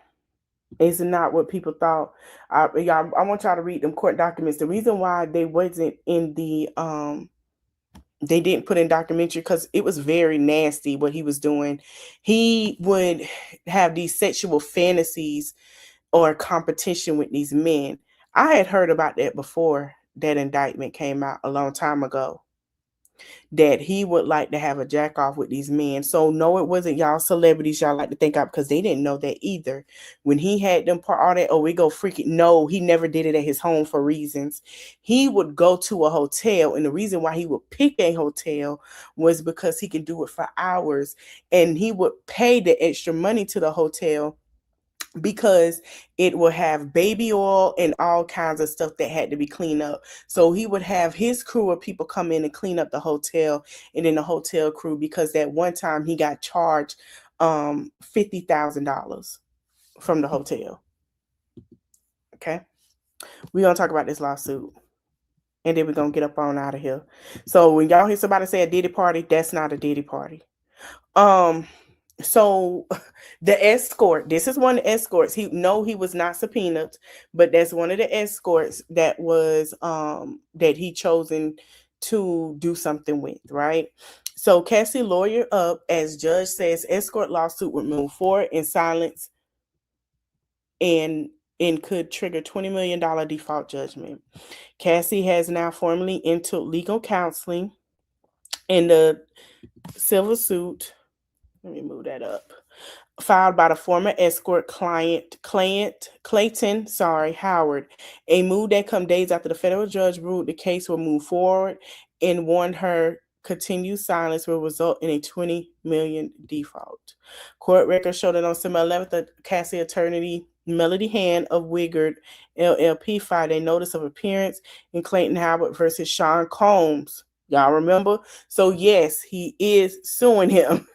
It's not what people thought. I want y'all to read them court documents. The reason why they wasn't in the they didn't put in documentary because it was very nasty what he was doing. He would have these sexual fantasies or competition with these men. I had heard about that before that indictment came out a long time ago, that he would like to have a jack off with these men. So no, it wasn't y'all celebrities y'all like to think of, because they didn't know that either. When he had them part all that, oh, we go freaking. No, he never did it at his home for reasons. He would go to a hotel, and the reason why he would pick a hotel was because he could do it for hours, and he would pay the extra money to the hotel because it will have baby oil and all kinds of stuff that had to be cleaned up. So he would have his crew of people come in and clean up the hotel, and then the hotel crew, because that one time he got charged $50,000 from the hotel. Okay, we're gonna talk about this lawsuit, and then we're gonna get up on out of here. So when y'all hear somebody say a Diddy party, that's not a Diddy party. So the escort, this is one of the escorts. He was not subpoenaed, but that's one of the escorts that was that he chosen to do something with, right? So Cassie lawyer up, as judge says, escort lawsuit would move forward in silence and could trigger $20 million default judgment. Cassie has now formally entered legal counseling in the civil suit. Let me move that up. Filed by the former escort client Clayton Howard, a move that come days after the federal judge ruled the case will move forward and warned her continued silence will result in a $20 million default. Court records show that on September 11th, the Cassie attorney Melody Hand of Wigard LLP filed a notice of appearance in Clayton Howard versus Sean Combs. Y'all remember? So yes, he is suing him.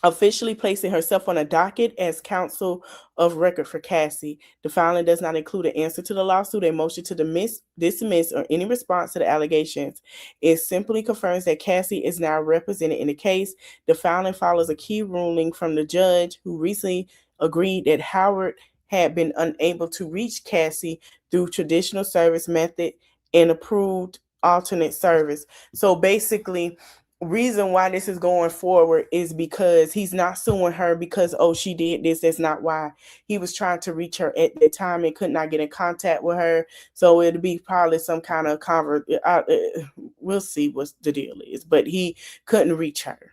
Officially placing herself on a docket as counsel of record for Cassie. The filing does not include an answer to the lawsuit, a motion to dismiss, or any response to the allegations. It simply confirms that Cassie is now represented in the case. The filing follows a key ruling from the judge who recently agreed that Howard had been unable to reach Cassie through traditional service method and approved alternate service. So basically, reason why this is going forward is because he's not suing her because, oh, she did this. That's not why. He was trying to reach her at the time and could not get in contact with her. So it'll be probably some kind of we'll see what the deal is, but he couldn't reach her.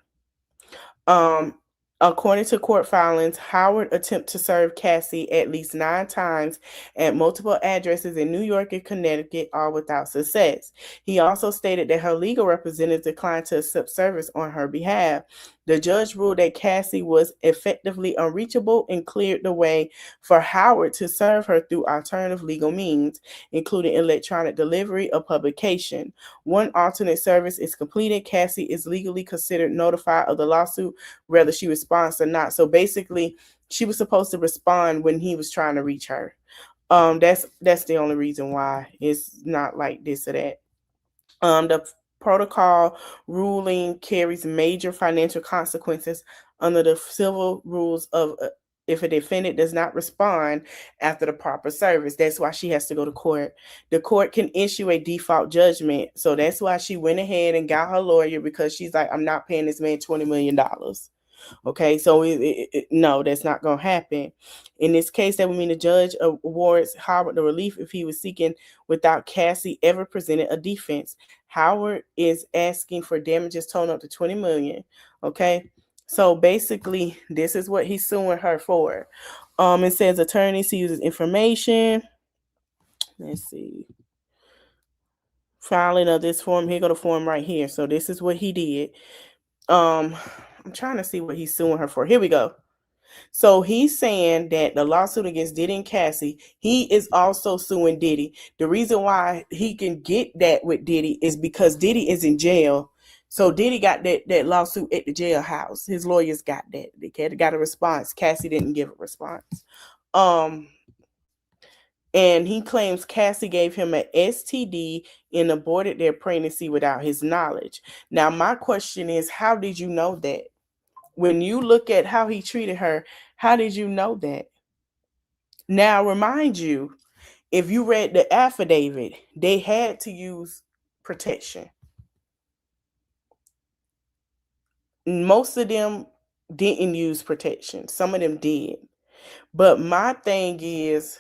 According to court filings, Howard attempted to serve Cassie at least 9 times at multiple addresses in New York and Connecticut, all without success. He also stated that her legal representative declined to accept service on her behalf. The judge ruled that Cassie was effectively unreachable and cleared the way for Howard to serve her through alternative legal means, including electronic delivery or publication. One alternate service is completed. Cassie is legally considered notified of the lawsuit, whether she responds or not. So basically, she was supposed to respond when he was trying to reach her. That's the only reason why. It's not like this or that. The protocol ruling carries major financial consequences under the civil rules of if a defendant does not respond after the proper service. That's why she has to go to court. The court can issue a default judgment. So that's why she went ahead and got her lawyer, because she's like, I'm not paying this man $20 million. Okay, so no, that's not going to happen. In this case, that would mean the judge awards Howard the relief if he was seeking without Cassie ever presented a defense. Howard is asking for damages totaling up to $20 million. Okay, so basically, this is what he's suing her for. It says attorneys uses information. Let's see. Filing of this form. Here go the form right here. So this is what he did. I'm trying to see what he's suing her for. Here we go. So he's saying that the lawsuit against Diddy and Cassie, he is also suing Diddy. The reason why he can get that with Diddy is because Diddy is in jail. So Diddy got that lawsuit at the jailhouse. His lawyers got that. They got a response. Cassie didn't give a response. And he claims Cassie gave him an STD and aborted their pregnancy without his knowledge. Now, my question is, how did you know that? When you look at how he treated her, how did you know that? Now, remind you, if you read the affidavit, they had to use protection. Most of them didn't use protection. Some of them did. But my thing is,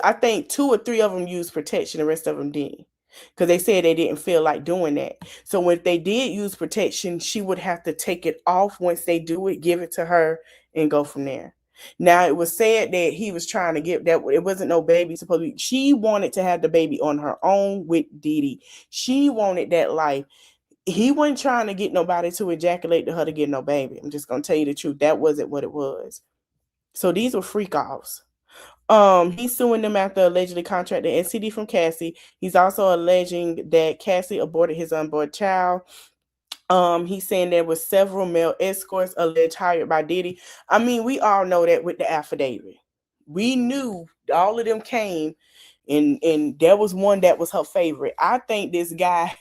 I think 2 or 3 of them used protection. The rest of them didn't. Because they said they didn't feel like doing that. So if they did use protection, she would have to take it off once they do it, give it to her, and go from there. Now, it was said that he was trying to get that. It wasn't no baby supposed to be. She wanted to have the baby on her own with Diddy. She wanted that life. He wasn't trying to get nobody to ejaculate to her to get no baby. I'm just going to tell you the truth. That wasn't what it was. So these were freak offs. He's suing them after allegedly contracting STD from Cassie. He's also alleging that Cassie aborted his unborn child. He's saying there were several male escorts alleged hired by Diddy. I mean, we all know that with the affidavit. We knew all of them came, and there was one that was her favorite. I think this guy,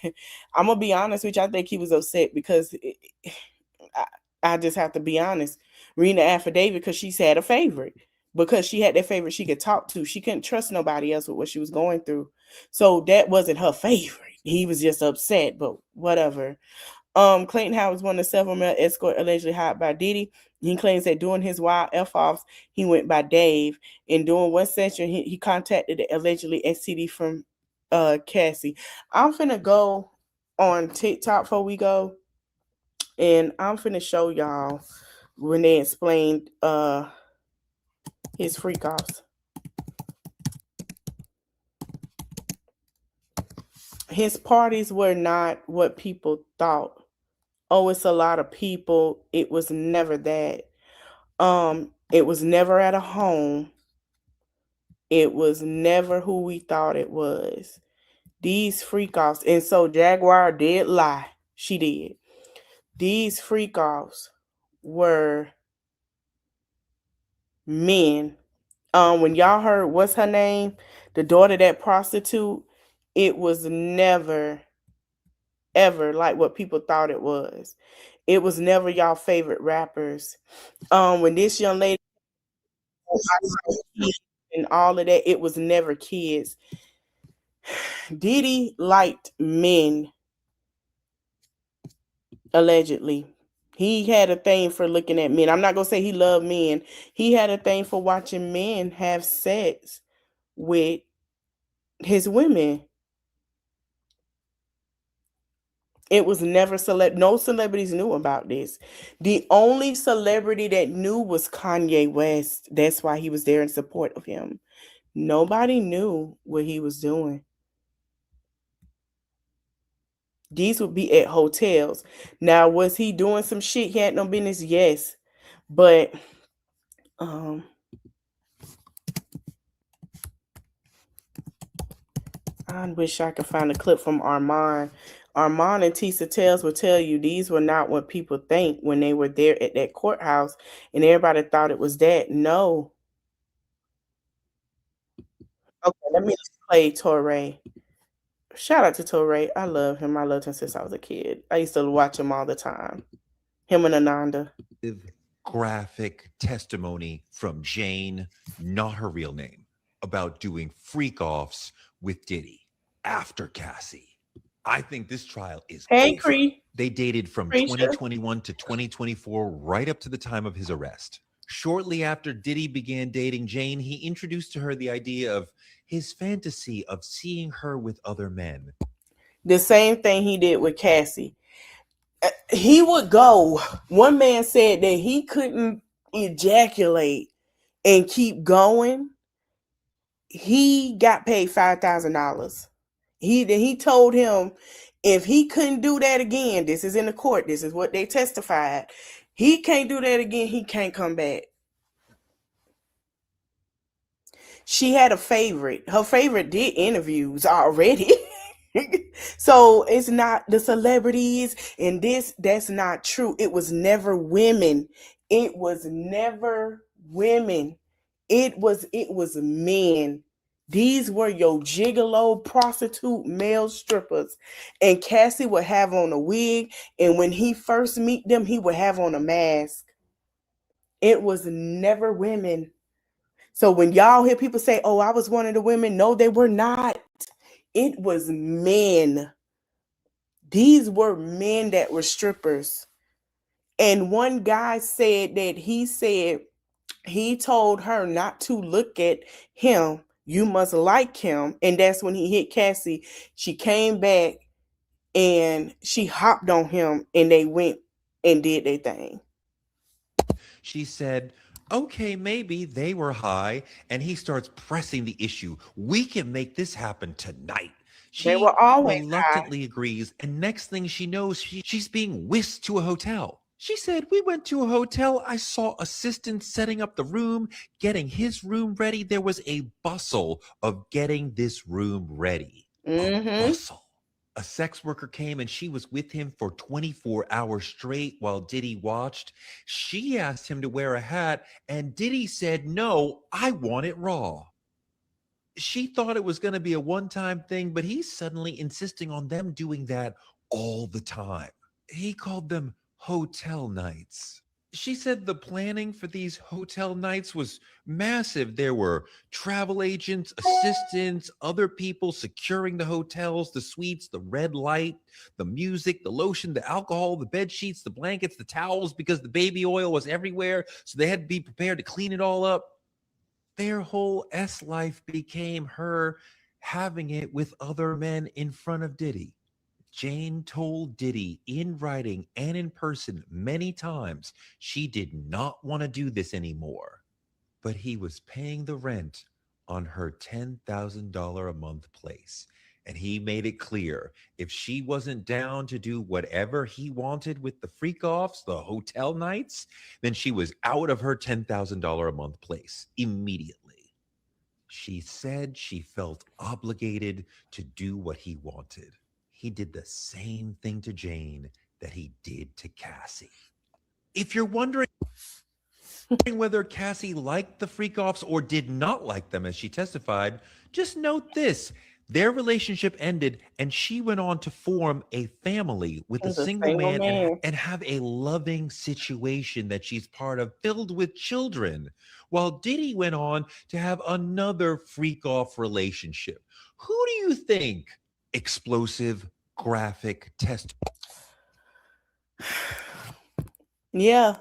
I'm gonna be honest with you, I think he was upset because I just have to be honest. Reading the affidavit because she had a favorite. Because she had that favorite she could talk to. She couldn't trust nobody else with what she was going through. So that wasn't her favorite. He was just upset, but whatever. Clayton Howard was one of the several male escort allegedly hired by Diddy. He claims that during his wild F-offs, he went by Dave. And during one session, he contacted the allegedly STD from Cassie. I'm finna go on TikTok before we go. And I'm finna show y'all when they explained his freak offs. His parties were not what people thought. Oh, it's a lot of people. It was never that. It was never at a home. It was never who we thought it was. These freak offs. And so Jaguar did lie. She did. These freak offs were men. When y'all heard what's her name, the daughter of that prostitute, it was never ever like what people thought it was. It was never y'all favorite rappers. When this young lady and all of that, it was never kids. Diddy liked men, allegedly. He had a thing for looking at men. I'm not gonna say he loved men. He had a thing for watching men have sex with his women. It was never no celebrities knew about this. The only celebrity that knew was Kanye West. That's why he was there in support of him. Nobody knew what he was doing. These would be at hotels. Now, was he doing some shit he had no business? Yes. But I wish I could find a clip from Armand. Armand and Tisa Tales will tell you these were not what people think when they were there at that courthouse and everybody thought it was that. No. Okay, let me play Torre. Shout out to Torre. I love him. I loved him since I was a kid. I used to watch him all the time. Him and Ananda.
Graphic testimony from Jane, not her real name, about doing freak offs with Diddy after Cassie. I think this trial is over. They dated from 2021 to 2024, right up to the time of his arrest. Shortly after Diddy began dating Jane, he introduced to her the idea of his fantasy of seeing her with other men.
The same thing he did with Cassie. He would go. One man said that he couldn't ejaculate and keep going. He got paid $5,000. He told him if he couldn't do that again, this is in the court, this is what they testified. He can't do that again. He can't come back. She had a favorite. Her favorite did interviews already. So it's not the celebrities and that's not true. It was never women. It was never women. It was men. These were your gigolo, prostitute, male strippers. And Cassie would have on a wig. And when he first meet them, he would have on a mask. It was never women. So when y'all hear people say, oh, I was one of the women. No, they were not. It was men. These were men that were strippers. And one guy said that he told her not to look at him. You must like him. And that's when he hit Cassie. She came back and she hopped on him and they went and did their thing.
She said, okay, maybe they were high. And he starts pressing the issue. We can make this happen tonight. She
were always
reluctantly agrees. And next thing she knows, she's being whisked to a hotel. She said, we went to a hotel. I saw assistants setting up the room, getting his room ready. There was a bustle of getting this room ready. Bustle. A sex worker came and she was with him for 24 hours straight while Diddy watched. She asked him to wear a hat and Diddy said, no, I want it raw. She thought it was going to be a one-time thing, but he's suddenly insisting on them doing that all the time. He called them hotel nights. She said the planning for these hotel nights was massive. There were travel agents, assistants, other people securing the hotels, the suites, the red light, the music, the lotion, the alcohol, the bed sheets, the blankets, the towels, because the baby oil was everywhere. So they had to be prepared to clean it all up. Their whole S life became her having it with other men in front of Diddy. Jane told Diddy in writing and in person many times she did not want to do this anymore, but he was paying the rent on her $10,000 a month place. And he made it clear if she wasn't down to do whatever he wanted with the freak offs, the hotel nights, then she was out of her $10,000 a month place immediately. She said she felt obligated to do what he wanted. He did the same thing to Jane that he did to Cassie. If you're wondering whether Cassie liked the freak-offs or did not like them as she testified, just note this. Their relationship ended and she went on to form a family with a single man. And have a loving situation that she's part of filled with children, while Diddy went on to have another freak-off relationship. Who do you think? Explosive, graphic test.
Yeah.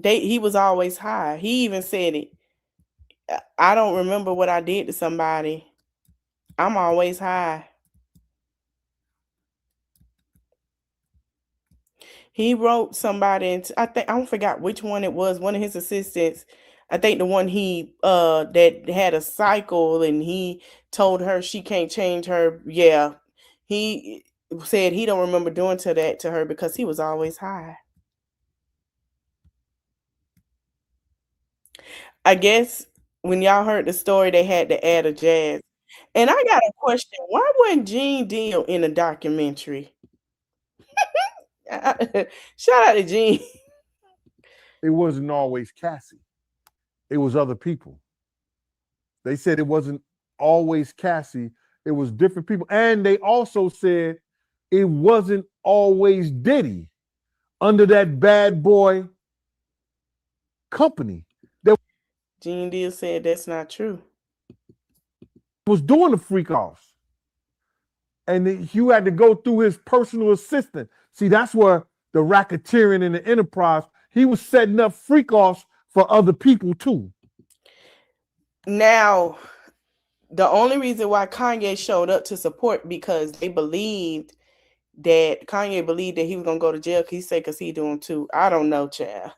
He was always high. He even said it. I don't remember what I did to somebody. I'm always high. He wrote somebody into, I don't forgot which one it was, one of his assistants. I think the one he that had a cycle and he told her she can't change her. Yeah. He said he don't remember doing that to her because he was always high. I guess when y'all heard the story, they had to add a jazz. And I got a question. Why wasn't Gene Deal in the documentary? Shout out to Gene.
It wasn't always Cassie. It was other people. They said it wasn't always Cassie. It was different people. And they also said it wasn't always Diddy under that bad boy company.
Gene Deal said that's not true.
Was doing the freak offs. And you had to go through his personal assistant. See, that's where the racketeering and the enterprise, he was setting up freak offs for other people too.
Now, the only reason why Kanye showed up to support because they believed that Kanye believed that he was gonna go to jail. He said because he doing too. I don't know, child.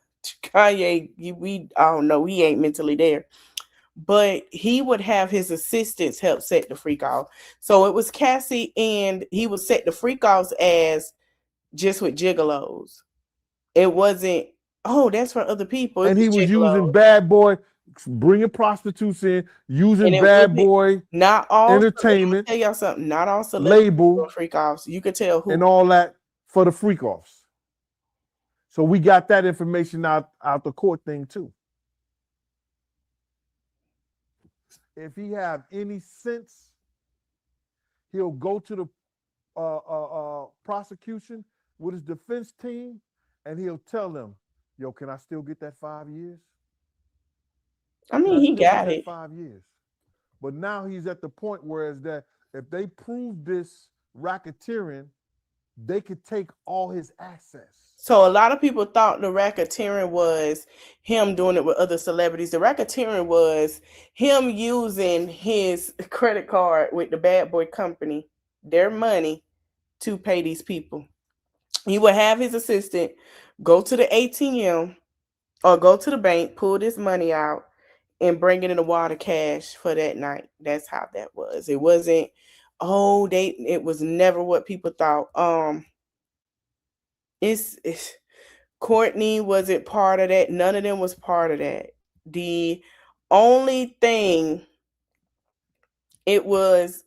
Kanye, I don't know. He ain't mentally there. But he would have his assistants help set the freak off. So it was Cassie, and he would set the freak offs as just with gigolos. It wasn't, oh, that's for other people.
And he was using bad boy, bringing prostitutes in, using bad boy
not all
entertainment.
Tell y'all something. Not all celebrities
label
freak offs. You could tell who
and all that for the freak offs. So we got that information out the court thing too. If he have any sense, he'll go to the prosecution with his defense team and he'll tell them, yo, can I still get that 5 years?
I mean, he got it.
5 years. But now he's at the point where is that if they prove this racketeering, they could take all his assets.
So a lot of people thought the racketeering was him doing it with other celebrities. The racketeering was him using his credit card with the bad boy company, their money, to pay these people. He would have his assistant go to the ATM or go to the bank, pull this money out, and bring it in a wad of cash for that night. That's how that was. It wasn't, Oh, it was never what people thought. It's Courtney wasn't part of that. None of them was part of that. The only thing it was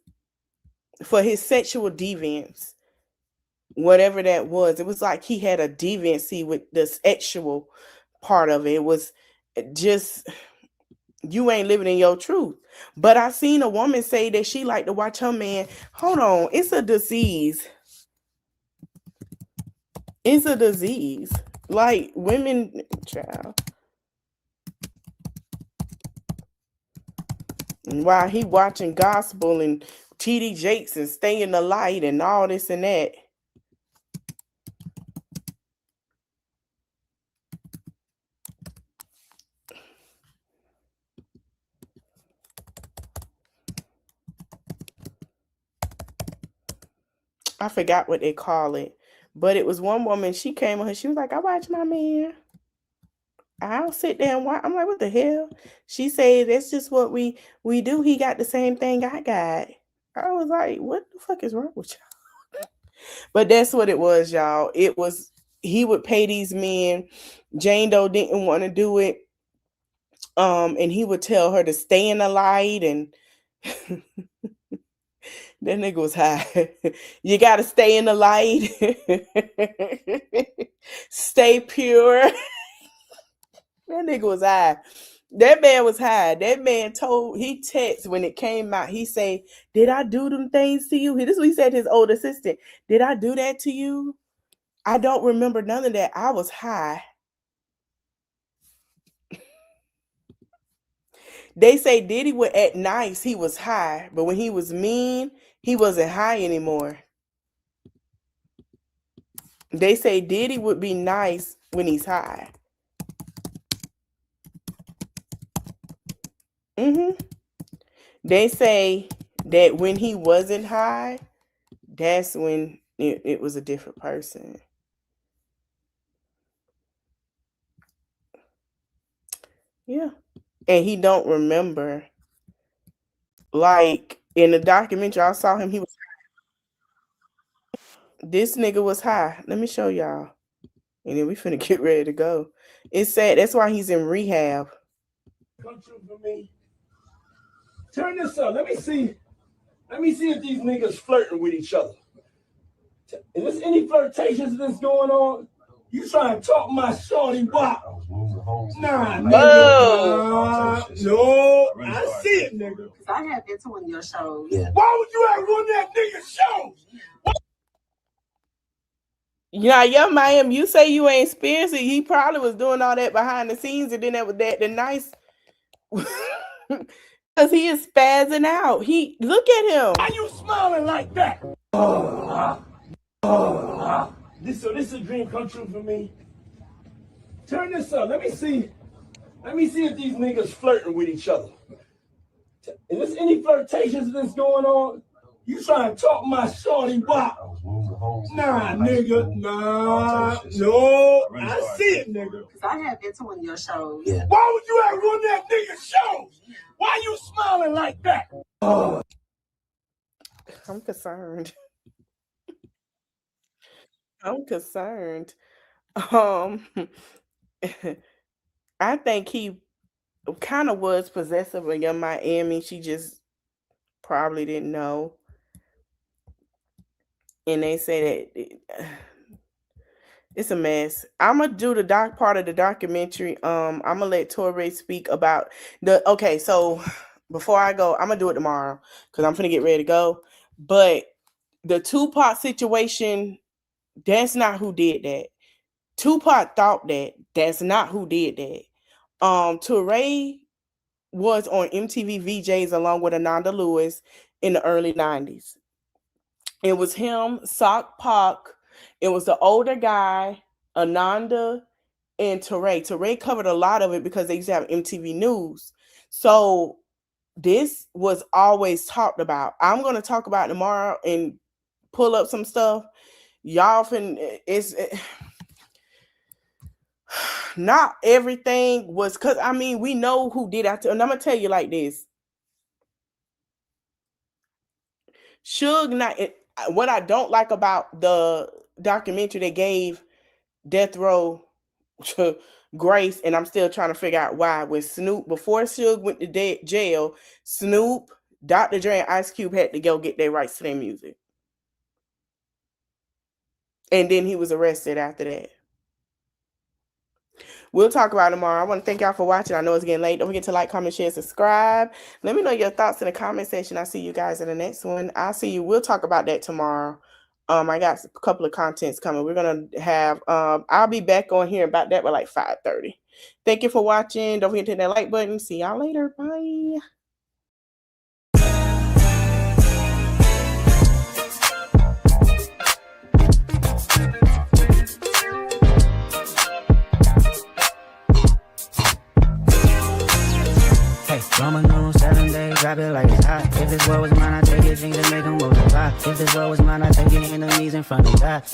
for his sexual deviance, whatever that was, it was like he had a deviancy with the sexual part of it. It was just, you ain't living in your truth. But I seen a woman say that she liked to watch her man. Hold on, it's a disease. It's a disease. Like women, child. And while he watching gospel and TD Jakes and Stay in the Light and all this and that. I forgot what they call it. But it was one woman, she came on her, she was like, I watch my man. I'll sit there and watch. I'm like, what the hell? She said, that's just what we do. He got the same thing I got. I was like, what the fuck is wrong with y'all? But that's what it was, y'all. It was, he would pay these men. Jane Doe didn't want to do it. And he would tell her to stay in the light, and that nigga was high. You gotta stay in the light. Stay pure. That nigga was high. That man was high. That man he texted when it came out. He say, did I do them things to you? This is what he said to his old assistant. Did I do that to you? I don't remember none of that. I was high. They say Diddy would act nice. He was high. But when he was mean, he wasn't high anymore. They say Diddy would be nice when he's high. They say that when he wasn't high, that's when it was a different person. Yeah. And he don't remember. Like in the documentary, I saw him, he was high. This nigga was high. Let me show y'all. And then we finna get ready to go. It's sad. That's why he's in rehab.
Come true for me. Turn this up. Let me see if these niggas flirting with each other. Is there any flirtations that's going on? You trying to talk my shorty wop? Nah, nigga. Nah, no, I see it, nigga.
I have been to one of your shows.
Why would you have one of that nigga's shows?
Yeah, young man, you say you ain't experienced it. He probably was doing all that behind the scenes, and then that was the nice. Because he is spazzing out. Look at him.
Why you smiling like that? This is a dream come true for me. Turn this up. Let me see if these niggas flirting with each other. Is there any flirtations that's going on? You trying to talk my shorty wop? Nah, nigga. Nah, no, I see it, nigga.
I have been to one of your shows.
Why would you have one of that nigga's shows? Why you smiling like that?
I'm concerned. I'm concerned. I think he kind of was possessive of young Miami. She just probably didn't know. And they say that it's a mess. I'm gonna do the part of the documentary. I'm gonna let Torre speak about okay, so before I go, I'm gonna do it tomorrow because I'm gonna get ready to go. But the Tupac situation, that's not who did that. Tupac thought that. That's not who did that. Torre was on MTV VJs along with Ananda Lewis in the early 90s. It was him, Sock Pac. It was the older guy, Ananda, and Torre. Torre covered a lot of it because they used to have MTV News. So this was always talked about. I'm going to talk about it tomorrow and pull up some stuff. Y'all not everything was, because I mean, we know who did it. And I'm going to tell you like this. What I don't like about the documentary, they gave Death Row to grace, and I'm still trying to figure out why. When Snoop, before Suge went to jail, Snoop, Dr. Dre, and Ice Cube had to go get their rights to their music. And then he was arrested after that. We'll talk about it tomorrow. I want to thank y'all for watching. I know it's getting late. Don't forget to like, comment, share, subscribe. Let me know your thoughts in the comment section. I'll see you guys in the next one. I'll see you. We'll talk about that tomorrow. I got a couple of contents coming. We're going to have, I'll be back on here about that by like 5:30. Thank you for watching. Don't forget to hit that like button. See y'all later. Bye.
Roman numeral 7 days, drop it like it's hot. If this world was mine, I take it, things and make them multiply. If this world was mine, I take your enemies in front of God.